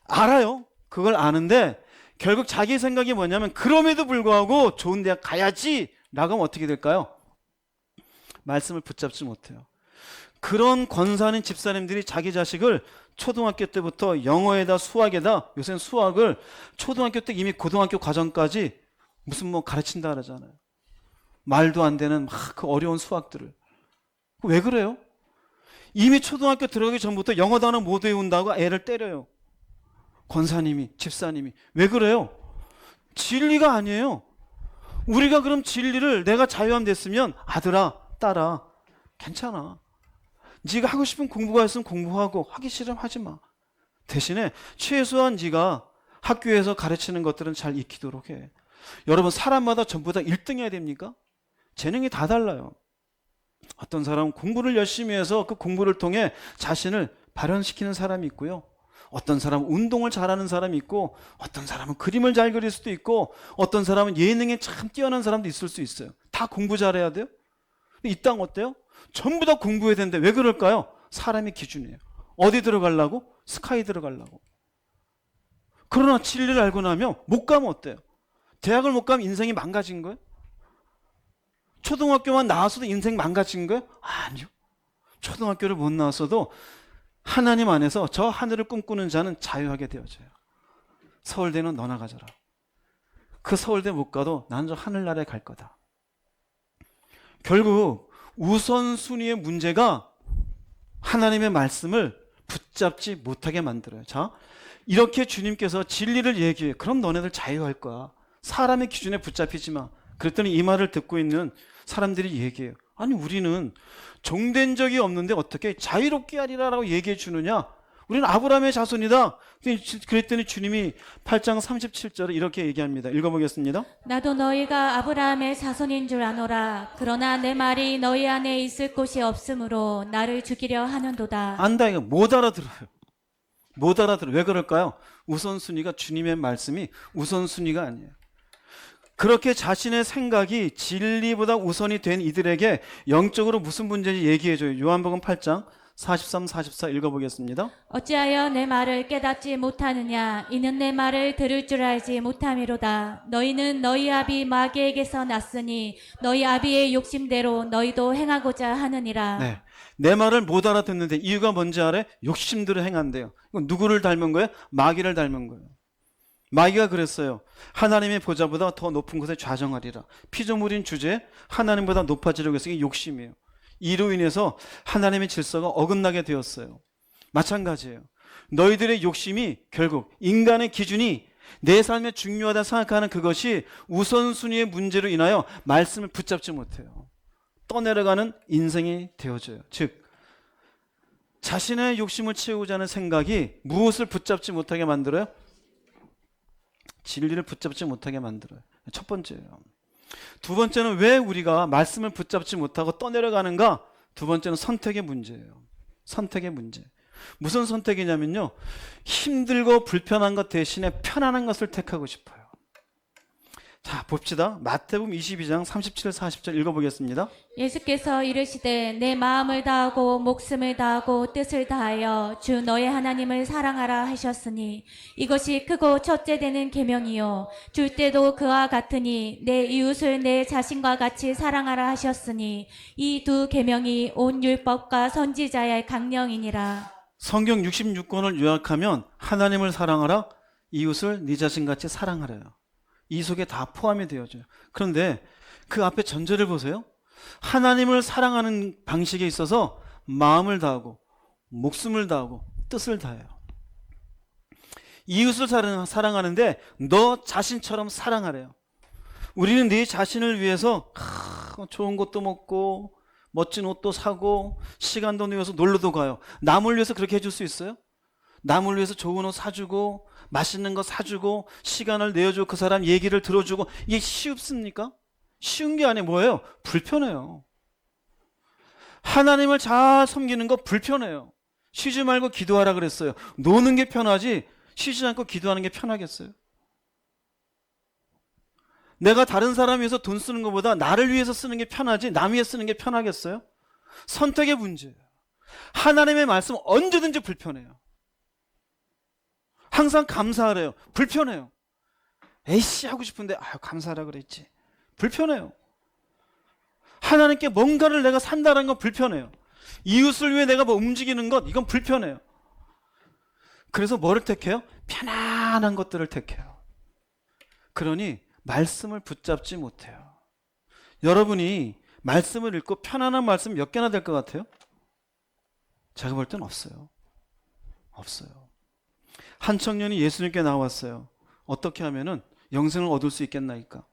알아요. 그걸 아는데 결국 자기 생각이 뭐냐면, 그럼에도 불구하고 좋은 대학 가야지 라고 하면 어떻게 될까요? 말씀을 붙잡지 못해요. 그런 권사님 집사님들이 자기 자식을 초등학교 때부터 영어에다 수학에다, 요새는 수학을 초등학교 때 이미 고등학교 과정까지 무슨 뭐 가르친다 그러잖아요. 말도 안 되는 막 그 어려운 수학들을. 왜 그래요? 이미 초등학교 들어가기 전부터 영어 단어 못 외운다고 애를 때려요. 권사님이, 집사님이. 왜 그래요? 진리가 아니에요. 우리가 그럼 진리를 내가 자유함 됐으면 아들아, 딸아, 괜찮아. 네가 하고 싶은 공부가 있으면 공부하고 하기 싫으면 하지 마. 대신에 최소한 네가 학교에서 가르치는 것들은 잘 익히도록 해. 여러분, 사람마다 전부 다 1등 해야 됩니까? 재능이 다 달라요. 어떤 사람은 공부를 열심히 해서 그 공부를 통해 자신을 발현시키는 사람이 있고요. 어떤 사람은 운동을 잘하는 사람이 있고, 어떤 사람은 그림을 잘 그릴 수도 있고, 어떤 사람은 예능에 참 뛰어난 사람도 있을 수 있어요. 다 공부 잘해야 돼요? 이 땅 어때요? 전부 다 공부해야 되는데 왜 그럴까요? 사람의 기준이에요. 어디 들어가려고? 스카이 들어가려고. 그러나 진리를 알고 나면 못 가면 어때요? 대학을 못 가면 인생이 망가진 거예요? 초등학교만 나왔어도 인생 망가진 거예요? 아니요. 초등학교를 못 나왔어도 하나님 안에서 저 하늘을 꿈꾸는 자는 자유하게 되어져요. 서울대는 너나 가져라. 그 서울대 못 가도 나는 저 하늘나라에 갈 거다. 결국 우선순위의 문제가 하나님의 말씀을 붙잡지 못하게 만들어요. 자, 이렇게 주님께서 진리를 얘기해. 그럼 너네들 자유할 거야. 사람의 기준에 붙잡히지 마. 그랬더니 이 말을 듣고 있는 사람들이 얘기해요. 아니, 우리는 종된 적이 없는데 어떻게 자유롭게 하리라라고 얘기해 주느냐? 우리는 아브라함의 자손이다. 그랬더니 주님이 8장 37절에 이렇게 얘기합니다. 읽어보겠습니다. 나도 너희가 아브라함의 자손인 줄 아노라. 그러나 내 말이 너희 안에 있을 곳이 없으므로 나를 죽이려 하는도다. 안다 이거 못 알아들어요. 못 알아들어요. 왜 그럴까요? 우선순위가 주님의 말씀이 우선순위가 아니에요. 그렇게 자신의 생각이 진리보다 우선이 된 이들에게 영적으로 무슨 문제인지 얘기해줘요. 요한복음 8장 43, 44 읽어보겠습니다. 어찌하여 내 말을 깨닫지 못하느냐? 이는 내 말을 들을 줄 알지 못함이로다. 너희는 너희 아비 마귀에게서 났으니 너희 아비의 욕심대로 너희도 행하고자 하느니라. 네, 내 말을 못 알아듣는데 이유가 뭔지 알아요? 욕심대로 행한대요. 이건 누구를 닮은 거예요? 마귀를 닮은 거예요. 마귀가 그랬어요. 하나님의 보좌보다 더 높은 곳에 좌정하리라. 피조물인 주제에 하나님보다 높아지려고 해서 이게 욕심이에요. 이로 인해서 하나님의 질서가 어긋나게 되었어요. 마찬가지예요. 너희들의 욕심이 결국 인간의 기준이 내 삶에 중요하다 생각하는 그것이 우선순위의 문제로 인하여 말씀을 붙잡지 못해요. 떠내려가는 인생이 되어져요. 즉 자신의 욕심을 채우고자 하는 생각이 무엇을 붙잡지 못하게 만들어요? 진리를 붙잡지 못하게 만들어요. 첫 번째예요. 두 번째는 왜 우리가 말씀을 붙잡지 못하고 떠내려가는가? 두 번째는 선택의 문제예요. 선택의 문제. 무슨 선택이냐면요, 힘들고 불편한 것 대신에 편안한 것을 택하고 싶어요. 자, 봅시다. 마태복음 22장 37, 40절 읽어보겠습니다. 예수께서 이르시되 내 마음을 다하고 목숨을 다하고 뜻을 다하여 주 너의 하나님을 사랑하라 하셨으니 이것이 크고 첫째 되는 계명이요 줄 때도 그와 같으니 내 이웃을 내 자신과 같이 사랑하라 하셨으니 이 두 계명이 온 율법과 선지자의 강령이니라. 성경 66권을 요약하면 하나님을 사랑하라, 이웃을 네 자신같이 사랑하라요. 이 속에 다 포함이 되어져요. 그런데 그 앞에 전제를 보세요. 하나님을 사랑하는 방식에 있어서 마음을 다하고 목숨을 다하고 뜻을 다해요. 이웃을 사랑하는데 너 자신처럼 사랑하래요. 우리는 네 자신을 위해서 좋은 것도 먹고 멋진 옷도 사고 시간도 내어서 놀러도 가요. 남을 위해서 그렇게 해줄 수 있어요? 남을 위해서 좋은 옷 사주고 맛있는 거 사주고 시간을 내어주고 그 사람 얘기를 들어주고 이게 쉽습니까? 쉬운 게 아니에요. 뭐예요? 불편해요. 하나님을 잘 섬기는 거 불편해요. 쉬지 말고 기도하라 그랬어요. 노는 게 편하지 쉬지 않고 기도하는 게 편하겠어요? 내가 다른 사람 위해서 돈 쓰는 것보다 나를 위해서 쓰는 게 편하지 남 위해 쓰는 게 편하겠어요? 선택의 문제예요. 하나님의 말씀 언제든지 불편해요. 항상 감사하래요. 불편해요. 에이씨 하고 싶은데 감사하라 그랬지. 불편해요. 하나님께 뭔가를 내가 산다는 건 불편해요. 이웃을 위해 내가 뭐 움직이는 것 이건 불편해요. 그래서 뭐를 택해요? 편안한 것들을 택해요. 그러니 말씀을 붙잡지 못해요. 여러분이 말씀을 읽고 편안한 말씀 몇 개나 될 것 같아요? 제가 볼 땐 없어요. 없어요. 한 청년이 예수님께 나왔어요. 어떻게 하면은 영생을 얻을 수 있겠나이까?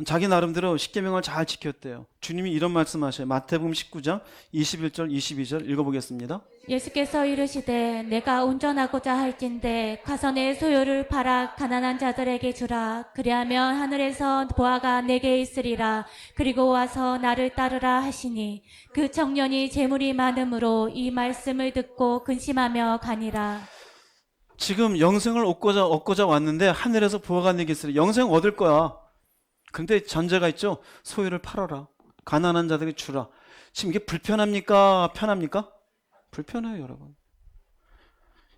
자기 나름대로 십계명을 잘 지켰대요. 주님이 이런 말씀하셔요. 마태복음 19장 21절 22절 읽어보겠습니다. 예수께서 이르시되 내가 운전하고자 할진대 가서 내 소유를 팔아 가난한 자들에게 주라. 그리하면 하늘에서 보화가 내게 있으리라. 그리고 와서 나를 따르라 하시니 그 청년이 재물이 많음으로 이 말씀을 듣고 근심하며 가니라. 지금 영생을 얻고자 왔는데 하늘에서 보화가 내게 있으리. 영생 얻을 거야. 근데 전제가 있죠. 소유를 팔아라. 가난한 자들에게 주라. 지금 이게 불편합니까? 편합니까? 불편해요, 여러분.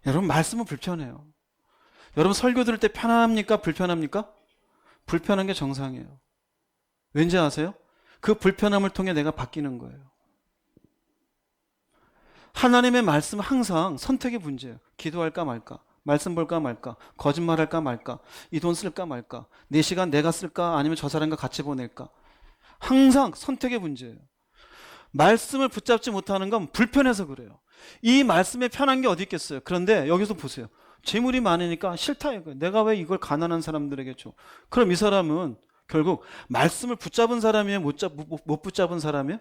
여러분 말씀은 불편해요. 여러분 설교 들을 때 편합니까? 불편합니까? 불편한 게 정상이에요. 왠지 아세요? 그 불편함을 통해 내가 바뀌는 거예요. 하나님의 말씀은 항상 선택의 문제예요. 기도할까 말까, 말씀 볼까 말까, 거짓말할까 말까, 이 돈 쓸까 말까, 내 시간 내가 쓸까 아니면 저 사람과 같이 보낼까. 항상 선택의 문제예요. 말씀을 붙잡지 못하는 건 불편해서 그래요. 이 말씀에 편한 게 어디 있겠어요. 그런데 여기서 보세요. 재물이 많으니까 싫다 이거예요. 내가 왜 이걸 가난한 사람들에게 줘. 그럼 이 사람은 결국 말씀을 붙잡은 사람이에요? 못 붙잡은 사람이에요?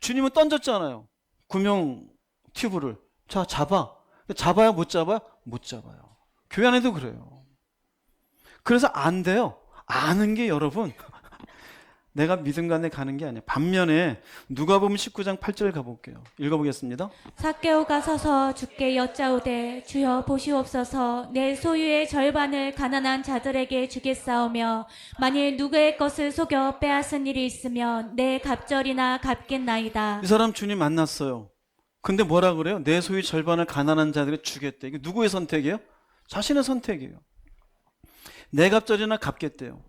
주님은 던졌잖아요. 구명 튜브를. 자, 잡아야 못 잡아요? 못 잡아요. 교회 안에도 그래요. 그래서 안 돼요. 아는 게 여러분 내가 믿음 간에 가는 게 아니에요. 반면에 누가복음 19장 8절 가볼게요. 읽어보겠습니다. 삭개오가 서서 주께 여짜오되 주여 보시옵소서 내 소유의 절반을 가난한 자들에게 주겠사오며 만일 누구의 것을 속여 빼앗은 일이 있으면 내 갑절이나 갚겠나이다. 이 사람 주님 만났어요. 근데 뭐라 그래요? 내 소유 절반을 가난한 자들에게 주겠대. 이게 누구의 선택이에요? 자신의 선택이에요. 내 갑절이나 갚겠대요.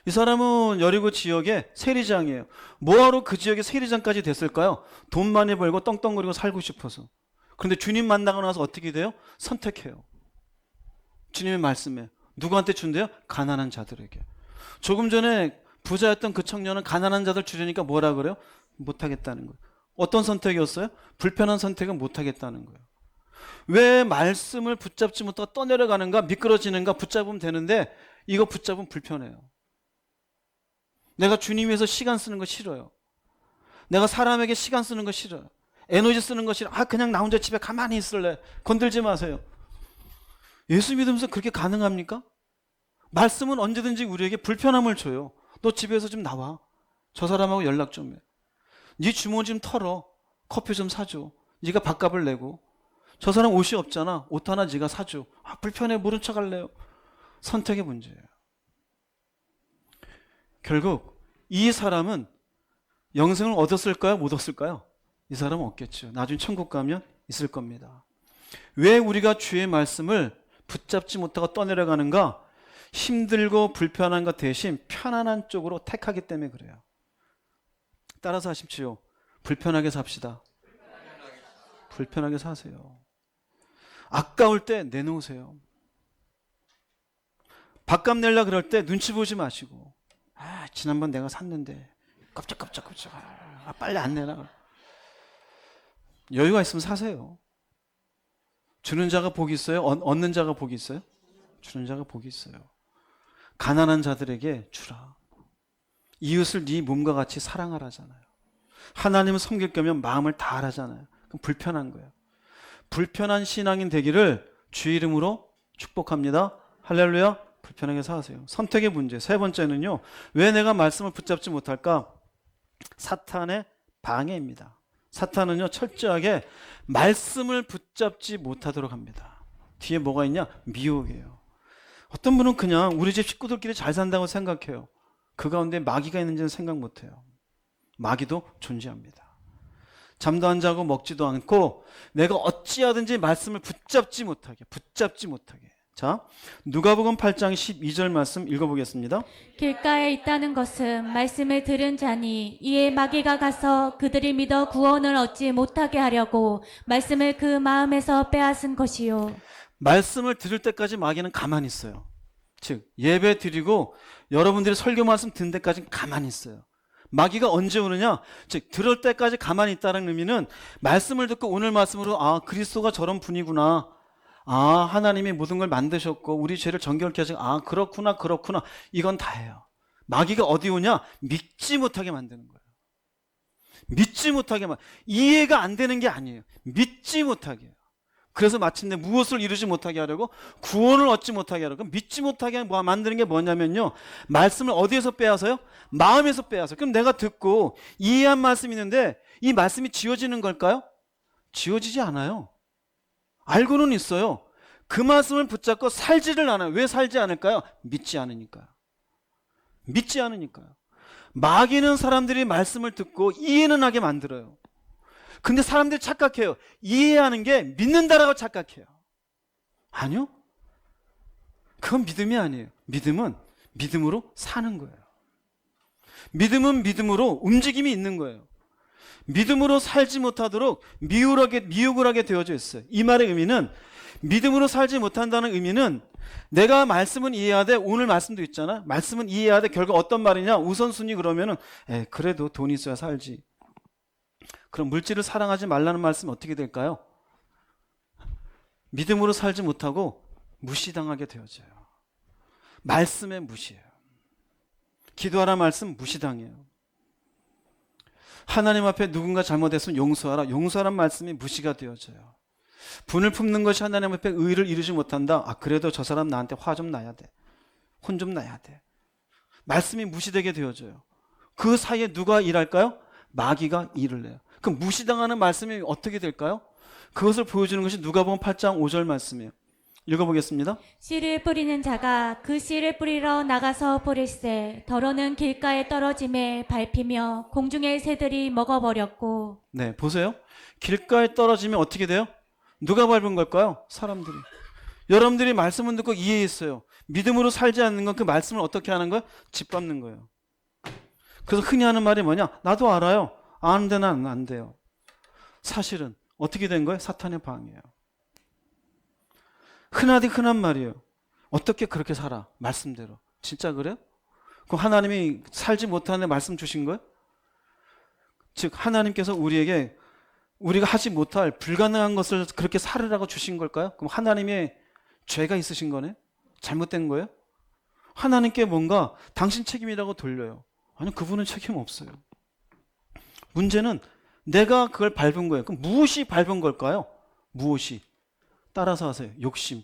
이 사람은 여리고 지역의 세리장이에요. 뭐하러 그 지역의 세리장까지 됐을까요? 돈 많이 벌고 떵떵거리고 살고 싶어서. 그런데 주님 만나고 나서 어떻게 돼요? 선택해요. 주님의 말씀에. 누구한테 준대요? 가난한 자들에게. 조금 전에 부자였던 그 청년은 가난한 자들 주려니까 뭐라 그래요? 못하겠다는 거예요. 어떤 선택이었어요? 불편한 선택은 못하겠다는 거예요. 왜 말씀을 붙잡지 못하고 떠내려가는가? 미끄러지는가? 붙잡으면 되는데 이거 붙잡으면 불편해요. 내가 주님 위해서 시간 쓰는 거 싫어요. 내가 사람에게 시간 쓰는 거 싫어요. 에너지 쓰는 거 싫어요. 그냥 나 혼자 집에 가만히 있을래. 건들지 마세요. 예수 믿으면서 그렇게 가능합니까? 말씀은 언제든지 우리에게 불편함을 줘요. 너 집에서 좀 나와. 저 사람하고 연락 좀 해. 네 주머니 좀 털어. 커피 좀 사줘. 네가 밥값을 내고. 저 사람 옷이 없잖아. 옷 하나 네가 사줘. 불편해. 모른 척 할래요. 선택의 문제예요. 결국 이 사람은 영생을 얻었을까요? 못 얻었을까요? 이 사람은 없겠죠. 나중에 천국 가면 있을 겁니다. 왜 우리가 주의 말씀을 붙잡지 못하고 떠내려가는가? 힘들고 불편한 것 대신 편안한 쪽으로 택하기 때문에 그래요. 따라서 하십시오. 불편하게 삽시다. 불편하게 사세요. 아까울 때 내놓으세요. 밥값 내려 그럴 때 눈치 보지 마시고 지난번 내가 샀는데 깜짝깜짝 빨리 안 내놔. 여유가 있으면 사세요. 주는 자가 복이 있어요? 얻는 자가 복이 있어요? 주는 자가 복이 있어요. 가난한 자들에게 주라. 이웃을 네 몸과 같이 사랑하라잖아요. 하나님을 섬길 거면 마음을 다하라잖아요. 그럼 불편한 거예요. 불편한 신앙인 되기를 주 이름으로 축복합니다. 할렐루야. 불편하게 사세요. 선택의 문제. 세 번째는요. 왜 내가 말씀을 붙잡지 못할까? 사탄의 방해입니다. 사탄은요 철저하게 말씀을 붙잡지 못하도록 합니다. 뒤에 뭐가 있냐? 미혹이에요. 어떤 분은 그냥 우리 집 식구들끼리 잘 산다고 생각해요. 그 가운데 마귀가 있는지는 생각 못해요. 마귀도 존재합니다. 잠도 안 자고 먹지도 않고 내가 어찌하든지 말씀을 붙잡지 못하게. 자, 누가복음 8장 12절 말씀 읽어보겠습니다. 길가에 있다는 것은 말씀을 들은 자니 이에 마귀가 가서 그들이 믿어 구원을 얻지 못하게 하려고 말씀을 그 마음에서 빼앗은 것이요. 말씀을 들을 때까지 마귀는 가만히 있어요. 즉 예배 드리고 여러분들이 설교 말씀 듣는 데까지 가만히 있어요. 마귀가 언제 오느냐? 즉 들을 때까지 가만히 있다는 의미는 말씀을 듣고 오늘 말씀으로 아 그리스도가 저런 분이구나. 아 하나님이 모든 걸 만드셨고 우리 죄를 정결케 하시고 아 그렇구나 그렇구나 이건 다예요. 마귀가 어디 오냐? 믿지 못하게 만드는 거예요. 믿지 못하게 이해가 안 되는 게 아니에요. 믿지 못하게. 그래서 마침내 무엇을 이루지 못하게 하려고 구원을 얻지 못하게 하려고 믿지 못하게 만드는 게 뭐냐면요. 말씀을 어디에서 빼앗아요? 마음에서 빼앗아요. 그럼 내가 듣고 이해한 말씀이 있는데 이 말씀이 지워지는 걸까요? 지워지지 않아요. 알고는 있어요. 그 말씀을 붙잡고 살지를 않아요. 왜 살지 않을까요? 믿지 않으니까요. 믿지 않으니까요. 마귀는 사람들이 말씀을 듣고 이해는 하게 만들어요. 근데 사람들이 착각해요. 이해하는 게 믿는다라고 착각해요. 아니요. 그건 믿음이 아니에요. 믿음은 믿음으로 사는 거예요. 믿음은 믿음으로 움직임이 있는 거예요. 믿음으로 살지 못하도록 미혹을 하게 되어져 있어요. 이 말의 의미는 믿음으로 살지 못한다는 의미는 내가 말씀은 이해하되 오늘 말씀도 있잖아. 말씀은 이해하되 결국 어떤 말이냐? 우선순위 그러면은 그래도 돈 있어야 살지. 그럼 물질을 사랑하지 말라는 말씀은 어떻게 될까요? 믿음으로 살지 못하고 무시당하게 되어져요. 말씀에 무시해요. 기도하라 말씀 무시당해요. 하나님 앞에 누군가 잘못했으면 용서하라. 용서하란 말씀이 무시가 되어져요. 분을 품는 것이 하나님 앞에 의를 이루지 못한다. 아 그래도 저 사람 나한테 화 좀 나야 돼. 혼 좀 나야 돼. 말씀이 무시되게 되어져요. 그 사이에 누가 일할까요? 마귀가 일을 해요. 그럼 무시당하는 말씀이 어떻게 될까요? 그것을 보여주는 것이 누가복음 8장 5절 말씀이에요. 읽어보겠습니다. 씨를 뿌리는 자가 그 씨를 뿌리러 나가서 뿌릴새 더러는 길가에 떨어짐에 밟히며 공중의 새들이 먹어버렸고. 네, 보세요. 길가에 떨어지면 어떻게 돼요? 누가 밟은 걸까요? 사람들이. 여러분들이 말씀을 듣고 이해했어요. 믿음으로 살지 않는 건 그 말씀을 어떻게 하는 거예요? 짓밟는 거예요. 그래서 흔히 하는 말이 뭐냐? 나도 알아요. 아는데 난 안 돼요. 사실은 어떻게 된 거예요? 사탄의 방해예요. 흔한 말이에요. 어떻게 그렇게 살아? 말씀대로. 진짜 그래요? 그럼 하나님이 살지 못하는 말씀 주신 거예요? 즉 하나님께서 우리에게 우리가 하지 못할 불가능한 것을 그렇게 살으라고 주신 걸까요? 그럼 하나님의 죄가 있으신 거네? 잘못된 거예요? 하나님께 뭔가 당신 책임이라고 돌려요. 아니 그분은 책임 없어요. 문제는 내가 그걸 밟은 거예요. 그럼 무엇이 밟은 걸까요? 무엇이? 따라서 하세요. 욕심.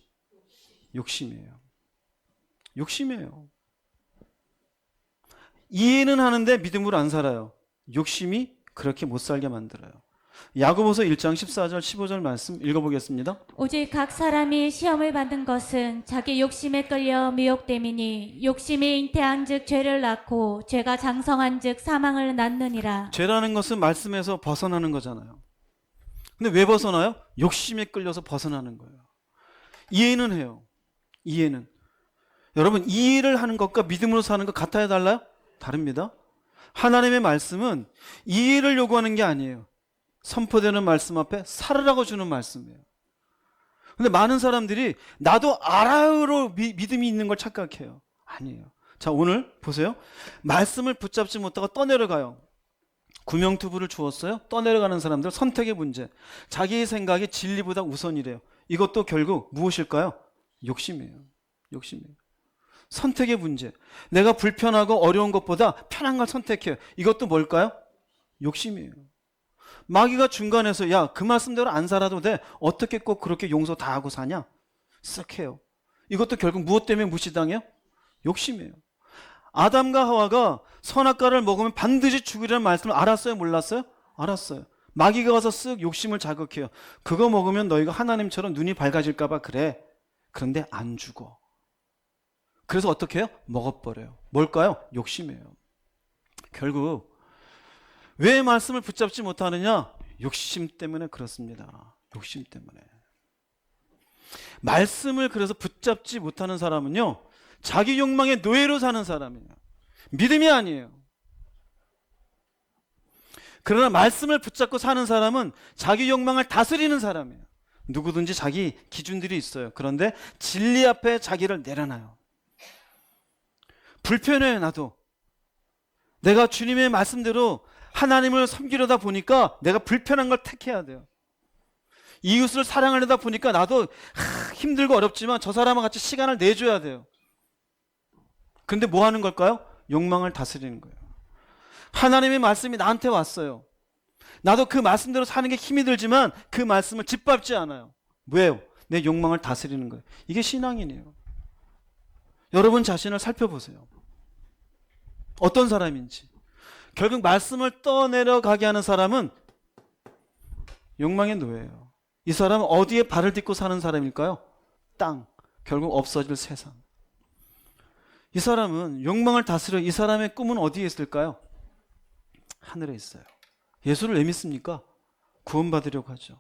욕심이에요. 욕심이에요. 이해는 하는데 믿음으로 안 살아요. 욕심이 그렇게 못 살게 만들어요. 야고보서 1장 14절 15절 말씀 읽어보겠습니다. 오직 각 사람이 시험을 받는 것은 자기 욕심에 끌려 미혹됨이니 욕심이 잉태한 즉 죄를 낳고 죄가 장성한 즉 사망을 낳느니라. 죄라는 것은 말씀에서 벗어나는 거잖아요. 근데 왜 벗어나요? 욕심에 끌려서 벗어나는 거예요. 이해는 해요. 이해는. 여러분 이해를 하는 것과 믿음으로 사는 것 같아야 달라요? 다릅니다. 하나님의 말씀은 이해를 요구하는 게 아니에요. 선포되는 말씀 앞에 살으라고 주는 말씀이에요. 근데 많은 사람들이 나도 알아요로 믿음이 있는 걸 착각해요. 아니에요. 자 오늘 보세요. 말씀을 붙잡지 못하고 떠내려가요. 구명투부를 주었어요. 떠내려가는 사람들 선택의 문제. 자기의 생각이 진리보다 우선이래요. 이것도 결국 무엇일까요? 욕심이에요. 욕심이에요. 선택의 문제. 내가 불편하고 어려운 것보다 편한 걸 선택해요. 이것도 뭘까요? 욕심이에요. 마귀가 중간에서 야, 그 말씀대로 안 살아도 돼. 어떻게 꼭 그렇게 용서 다 하고 사냐? 쓱 해요. 이것도 결국 무엇 때문에 무시당해요? 욕심이에요. 아담과 하와가 선악과를 먹으면 반드시 죽으리라는 말씀을 알았어요? 몰랐어요? 알았어요. 마귀가 와서 쓱 욕심을 자극해요. 그거 먹으면 너희가 하나님처럼 눈이 밝아질까 봐 그래. 그런데 안 죽어. 그래서 어떻게 해요? 먹어버려요. 뭘까요? 욕심이에요. 결국 왜 말씀을 붙잡지 못하느냐? 욕심 때문에 그렇습니다. 욕심 때문에. 말씀을 그래서 붙잡지 못하는 사람은요, 자기 욕망의 노예로 사는 사람이에요. 믿음이 아니에요. 그러나 말씀을 붙잡고 사는 사람은 자기 욕망을 다스리는 사람이에요. 누구든지 자기 기준들이 있어요. 그런데 진리 앞에 자기를 내려놔요. 불편해요, 나도. 내가 주님의 말씀대로 하나님을 섬기려다 보니까 내가 불편한 걸 택해야 돼요. 이웃을 사랑하려다 보니까 나도 힘들고 어렵지만 저 사람과 같이 시간을 내줘야 돼요. 근데 뭐 하는 걸까요? 욕망을 다스리는 거예요. 하나님의 말씀이 나한테 왔어요. 나도 그 말씀대로 사는 게 힘이 들지만 그 말씀을 짓밟지 않아요. 왜요? 내 욕망을 다스리는 거예요. 이게 신앙이네요. 여러분 자신을 살펴보세요. 어떤 사람인지. 결국 말씀을 떠내려가게 하는 사람은 욕망의 노예예요. 이 사람은 어디에 발을 딛고 사는 사람일까요? 땅. 결국 없어질 세상. 이 사람은 욕망을 다스려. 이 사람의 꿈은 어디에 있을까요? 하늘에 있어요. 예수를 왜 믿습니까? 구원받으려고 하죠.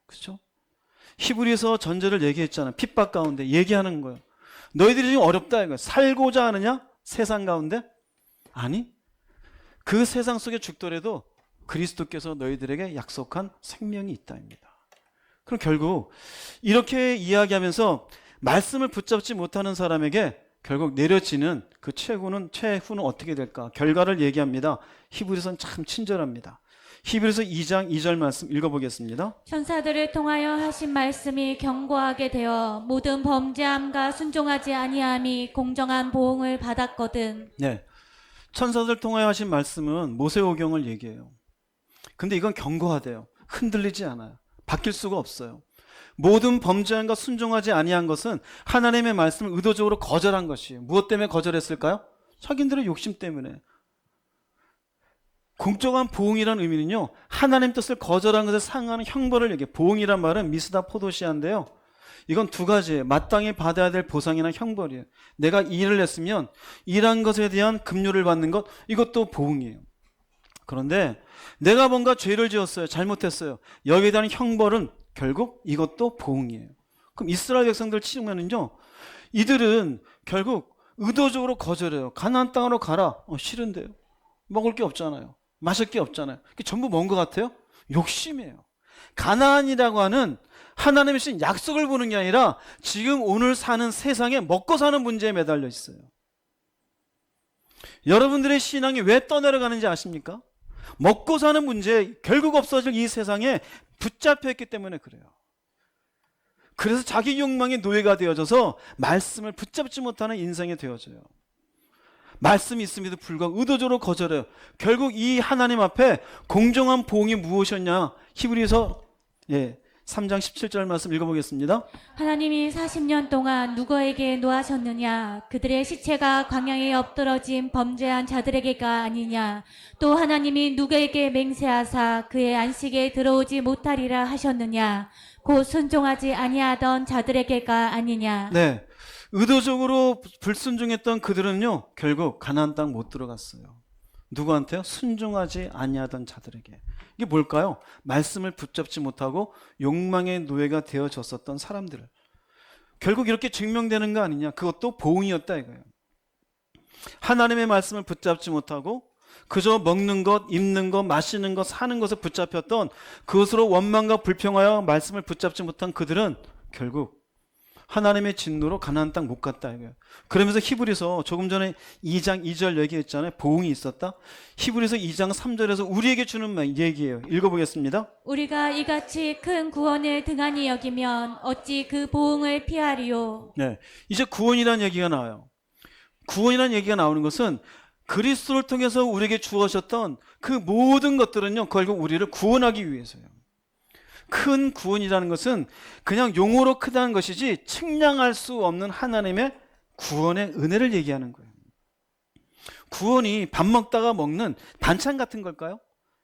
그렇죠? 히브리서 전제를 얘기했잖아요. 핍박 가운데 얘기하는 거예요. 너희들이 지금 어렵다 이거예요. 살고자 하느냐? 세상 가운데? 아니. 그 세상 속에 죽더라도 그리스도께서 너희들에게 약속한 생명이 있다입니다. 그럼 결국 이렇게 이야기하면서 말씀을 붙잡지 못하는 사람에게 결국 내려지는 그 최후는 어떻게 될까? 결과를 얘기합니다. 히브리서는 참 친절합니다. 히브리서 2장 2절 말씀 읽어보겠습니다. 천사들을 통하여 하신 말씀이 견고하게 되어 모든 범죄함과 순종하지 아니함이 공정한 보응을 받았거든. 네, 천사들 통하여 하신 말씀은 모세오경을 얘기해요. 근데 이건 견고하대요. 흔들리지 않아요. 바뀔 수가 없어요. 모든 범죄함과 순종하지 아니한 것은 하나님의 말씀을 의도적으로 거절한 것이에요. 무엇 때문에 거절했을까요? 자기들의 욕심 때문에. 공정한 보응이라는 의미는요, 하나님 뜻을 거절한 것에 상하는 형벌을 얘기해요. 보응이란 말은 미스다 포도시아인데요, 이건 두 가지예요. 마땅히 받아야 될 보상이나 형벌이에요. 내가 일을 했으면 일한 것에 대한 급료를 받는 것, 이것도 보응이에요. 그런데 내가 뭔가 죄를 지었어요. 잘못했어요. 여기에 대한 형벌은 결국 이것도 보응이에요. 그럼 이스라엘 백성들 치면은요, 이들은 결국 의도적으로 거절해요. 가나안 땅으로 가라. 싫은데요. 먹을 게 없잖아요. 마실 게 없잖아요. 그게 전부 뭔 것 같아요? 욕심이에요. 가나안이라고 하는 하나님의 주신 약속을 보는 게 아니라 지금 오늘 사는 세상에 먹고 사는 문제에 매달려 있어요. 여러분들의 신앙이 왜 떠내려가는지 아십니까? 먹고 사는 문제, 결국 없어질 이 세상에 붙잡혀 있기 때문에 그래요. 그래서 자기 욕망의 노예가 되어져서 말씀을 붙잡지 못하는 인생이 되어져요. 말씀이 있음에도 불구하고 의도적으로 거절해요. 결국 이 하나님 앞에 공정한 보응이 무엇이었냐? 히브리서 3장 17절 말씀 읽어보겠습니다. 하나님이 40년 동안 누구에게 노하셨느냐? 그들의 시체가 광야에 엎드러진 범죄한 자들에게가 아니냐? 또 하나님이 누구에게 맹세하사 그의 안식에 들어오지 못하리라 하셨느냐? 곧 순종하지 아니하던 자들에게가 아니냐? 네, 의도적으로 불순종했던 그들은요, 결국 가나안 땅 못 들어갔어요. 누구한테요? 순종하지 아니하던 자들에게. 이게 뭘까요? 말씀을 붙잡지 못하고 욕망의 노예가 되어졌었던 사람들. 결국 이렇게 증명되는 거 아니냐? 그것도 보응이었다 이거예요. 하나님의 말씀을 붙잡지 못하고 그저 먹는 것, 입는 것, 마시는 것, 사는 것에 붙잡혔던, 그것으로 원망과 불평하여 말씀을 붙잡지 못한 그들은 결국 하나님의 진노로 가나안 땅 못 갔다 이거예요. 그러면서 히브리서 조금 전에 2장 2절 얘기했잖아요. 보응이 있었다. 히브리서 2장 3절에서 우리에게 주는 말 얘기예요. 읽어보겠습니다. 우리가 이같이 큰 구원을 등한히 여기면 어찌 그 보응을 피하리요. 네, 이제 구원이라는 얘기가 나와요. 구원이라는 얘기가 나오는 것은 그리스도를 통해서 우리에게 주어졌던 그 모든 것들은요, 결국 우리를 구원하기 위해서요. 큰 구원이라는 것은 그냥 용어로 크다는 것이지 측량할 수 없는 하나님의 구원의 은혜를 얘기하는 거예요. 구원이 밥 먹다가 먹는 반찬 같은 걸까요?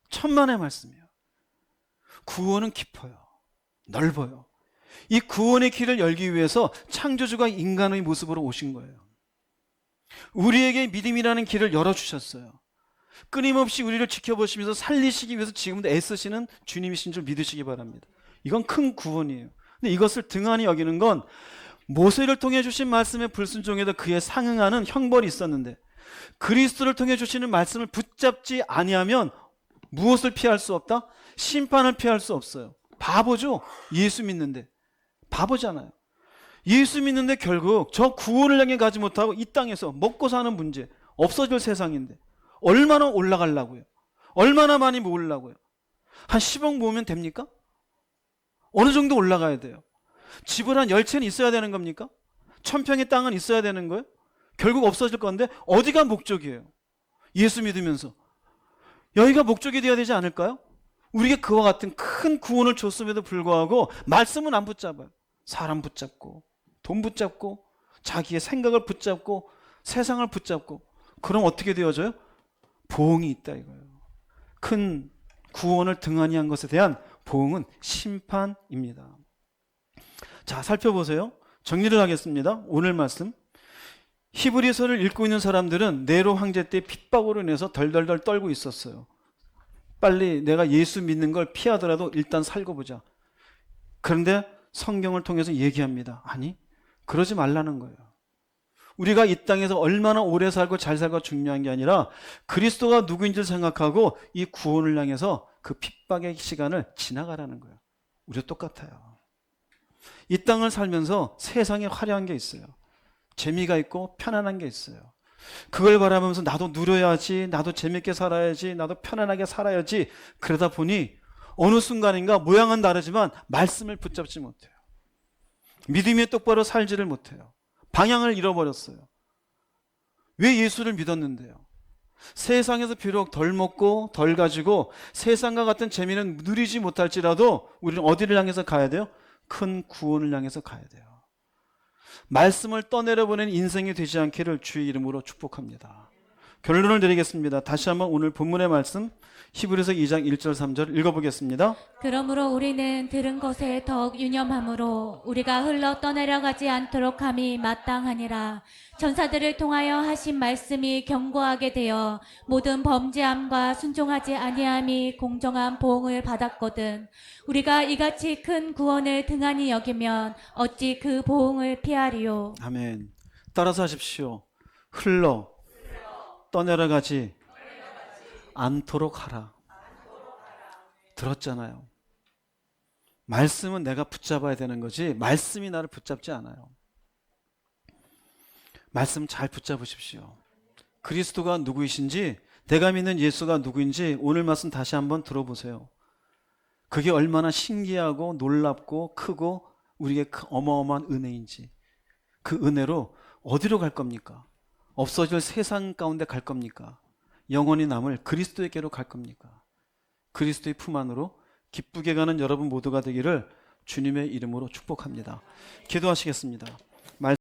천만의 말씀이에요. 구원은 깊어요. 넓어요. 이 구원의 길을 열기 위해서 창조주가 인간의 모습으로 오신 거예요. 우리에게 믿음이라는 길을 열어주셨어요. 끊임없이 우리를 지켜보시면서 살리시기 위해서 지금도 애쓰시는 주님이신 줄 믿으시기 바랍니다. 이건 큰 구원이에요. 근데 이것을 등한히 여기는 건 모세를 통해 주신 말씀의 불순종에도 그에 상응하는 형벌이 있었는데, 그리스도를 통해 주시는 말씀을 붙잡지 아니하면 무엇을 피할 수 없다? 심판을 피할 수 없어요. 바보죠? 예수 믿는데. 바보잖아요. 예수 믿는데 결국 저 구원을 향해 가지 못하고 이 땅에서 먹고 사는 문제, 없어질 세상인데 얼마나 올라가려고요? 얼마나 많이 모으려고요? 한 10억 모으면 됩니까? 어느 정도 올라가야 돼요? 집을 한 10채는 있어야 되는 겁니까? 1000평의 땅은 있어야 되는 거예요? 결국 없어질 건데 어디가 목적이에요? 예수 믿으면서 여기가 목적이 되어야 되지 않을까요? 우리에게 그와 같은 큰 구원을 줬음에도 불구하고 말씀은 안 붙잡아요. 사람 붙잡고 돈 붙잡고 자기의 생각을 붙잡고 세상을 붙잡고 그럼 어떻게 되어져요? 보응이 있다 이거예요. 큰 구원을 등한히 한 것에 대한 보응은 심판입니다. 자, 살펴보세요. 정리를 하겠습니다. 오늘 말씀. 히브리서를 읽고 있는 사람들은 네로 황제 때 핍박으로 인해서 덜덜덜 떨고 있었어요. 빨리 내가 예수 믿는 걸 피하더라도 일단 살고 보자. 그런데 성경을 통해서 얘기합니다. 아니, 그러지 말라는 거예요. 우리가 이 땅에서 얼마나 오래 살고 잘 살고 중요한 게 아니라 그리스도가 누구인지를 생각하고 이 구원을 향해서 그 핍박의 시간을 지나가라는 거예요. 우리도 똑같아요. 이 땅을 살면서 세상에 화려한 게 있어요. 재미가 있고 편안한 게 있어요. 그걸 바라보면서 나도 누려야지, 나도 재밌게 살아야지, 나도 편안하게 살아야지. 그러다 보니 어느 순간인가 모양은 다르지만 말씀을 붙잡지 못해요. 믿음이 똑바로 살지를 못해요. 방향을 잃어버렸어요. 왜 예수를 믿었는데요? 세상에서 비록 덜 먹고 덜 가지고 세상과 같은 재미는 누리지 못할지라도 우리는 어디를 향해서 가야 돼요? 큰 구원을 향해서 가야 돼요. 말씀을 떠내려보낸 인생이 되지 않기를 주의 이름으로 축복합니다. 결론을 드리겠습니다. 다시 한번 오늘 본문의 말씀 히브리서 2장 1절 3절 읽어보겠습니다. 그러므로 우리는 들은 것에 더욱 유념함으로 우리가 흘러 떠내려가지 않도록 함이 마땅하니라. 전사들을 통하여 하신 말씀이 견고하게 되어 모든 범죄함과 순종하지 아니함이 공정한 보응을 받았거든. 우리가 이같이 큰 구원을 등한히 여기면 어찌 그 보응을 피하리요. 아멘. 따라서 하십시오. 흘러 떠내려가지 않도록 하라. 들었잖아요. 말씀은 내가 붙잡아야 되는 거지 말씀이 나를 붙잡지 않아요. 말씀 잘 붙잡으십시오. 그리스도가 누구이신지, 내가 믿는 예수가 누구인지 오늘 말씀 다시 한번 들어보세요. 그게 얼마나 신기하고 놀랍고 크고 우리에게 어마어마한 은혜인지. 그 은혜로 어디로 갈 겁니까? 없어질 세상 가운데 갈 겁니까? 영원히 남을 그리스도에게로 갈 겁니까? 그리스도의 품 안으로 기쁘게 가는 여러분 모두가 되기를 주님의 이름으로 축복합니다. 기도하시겠습니다.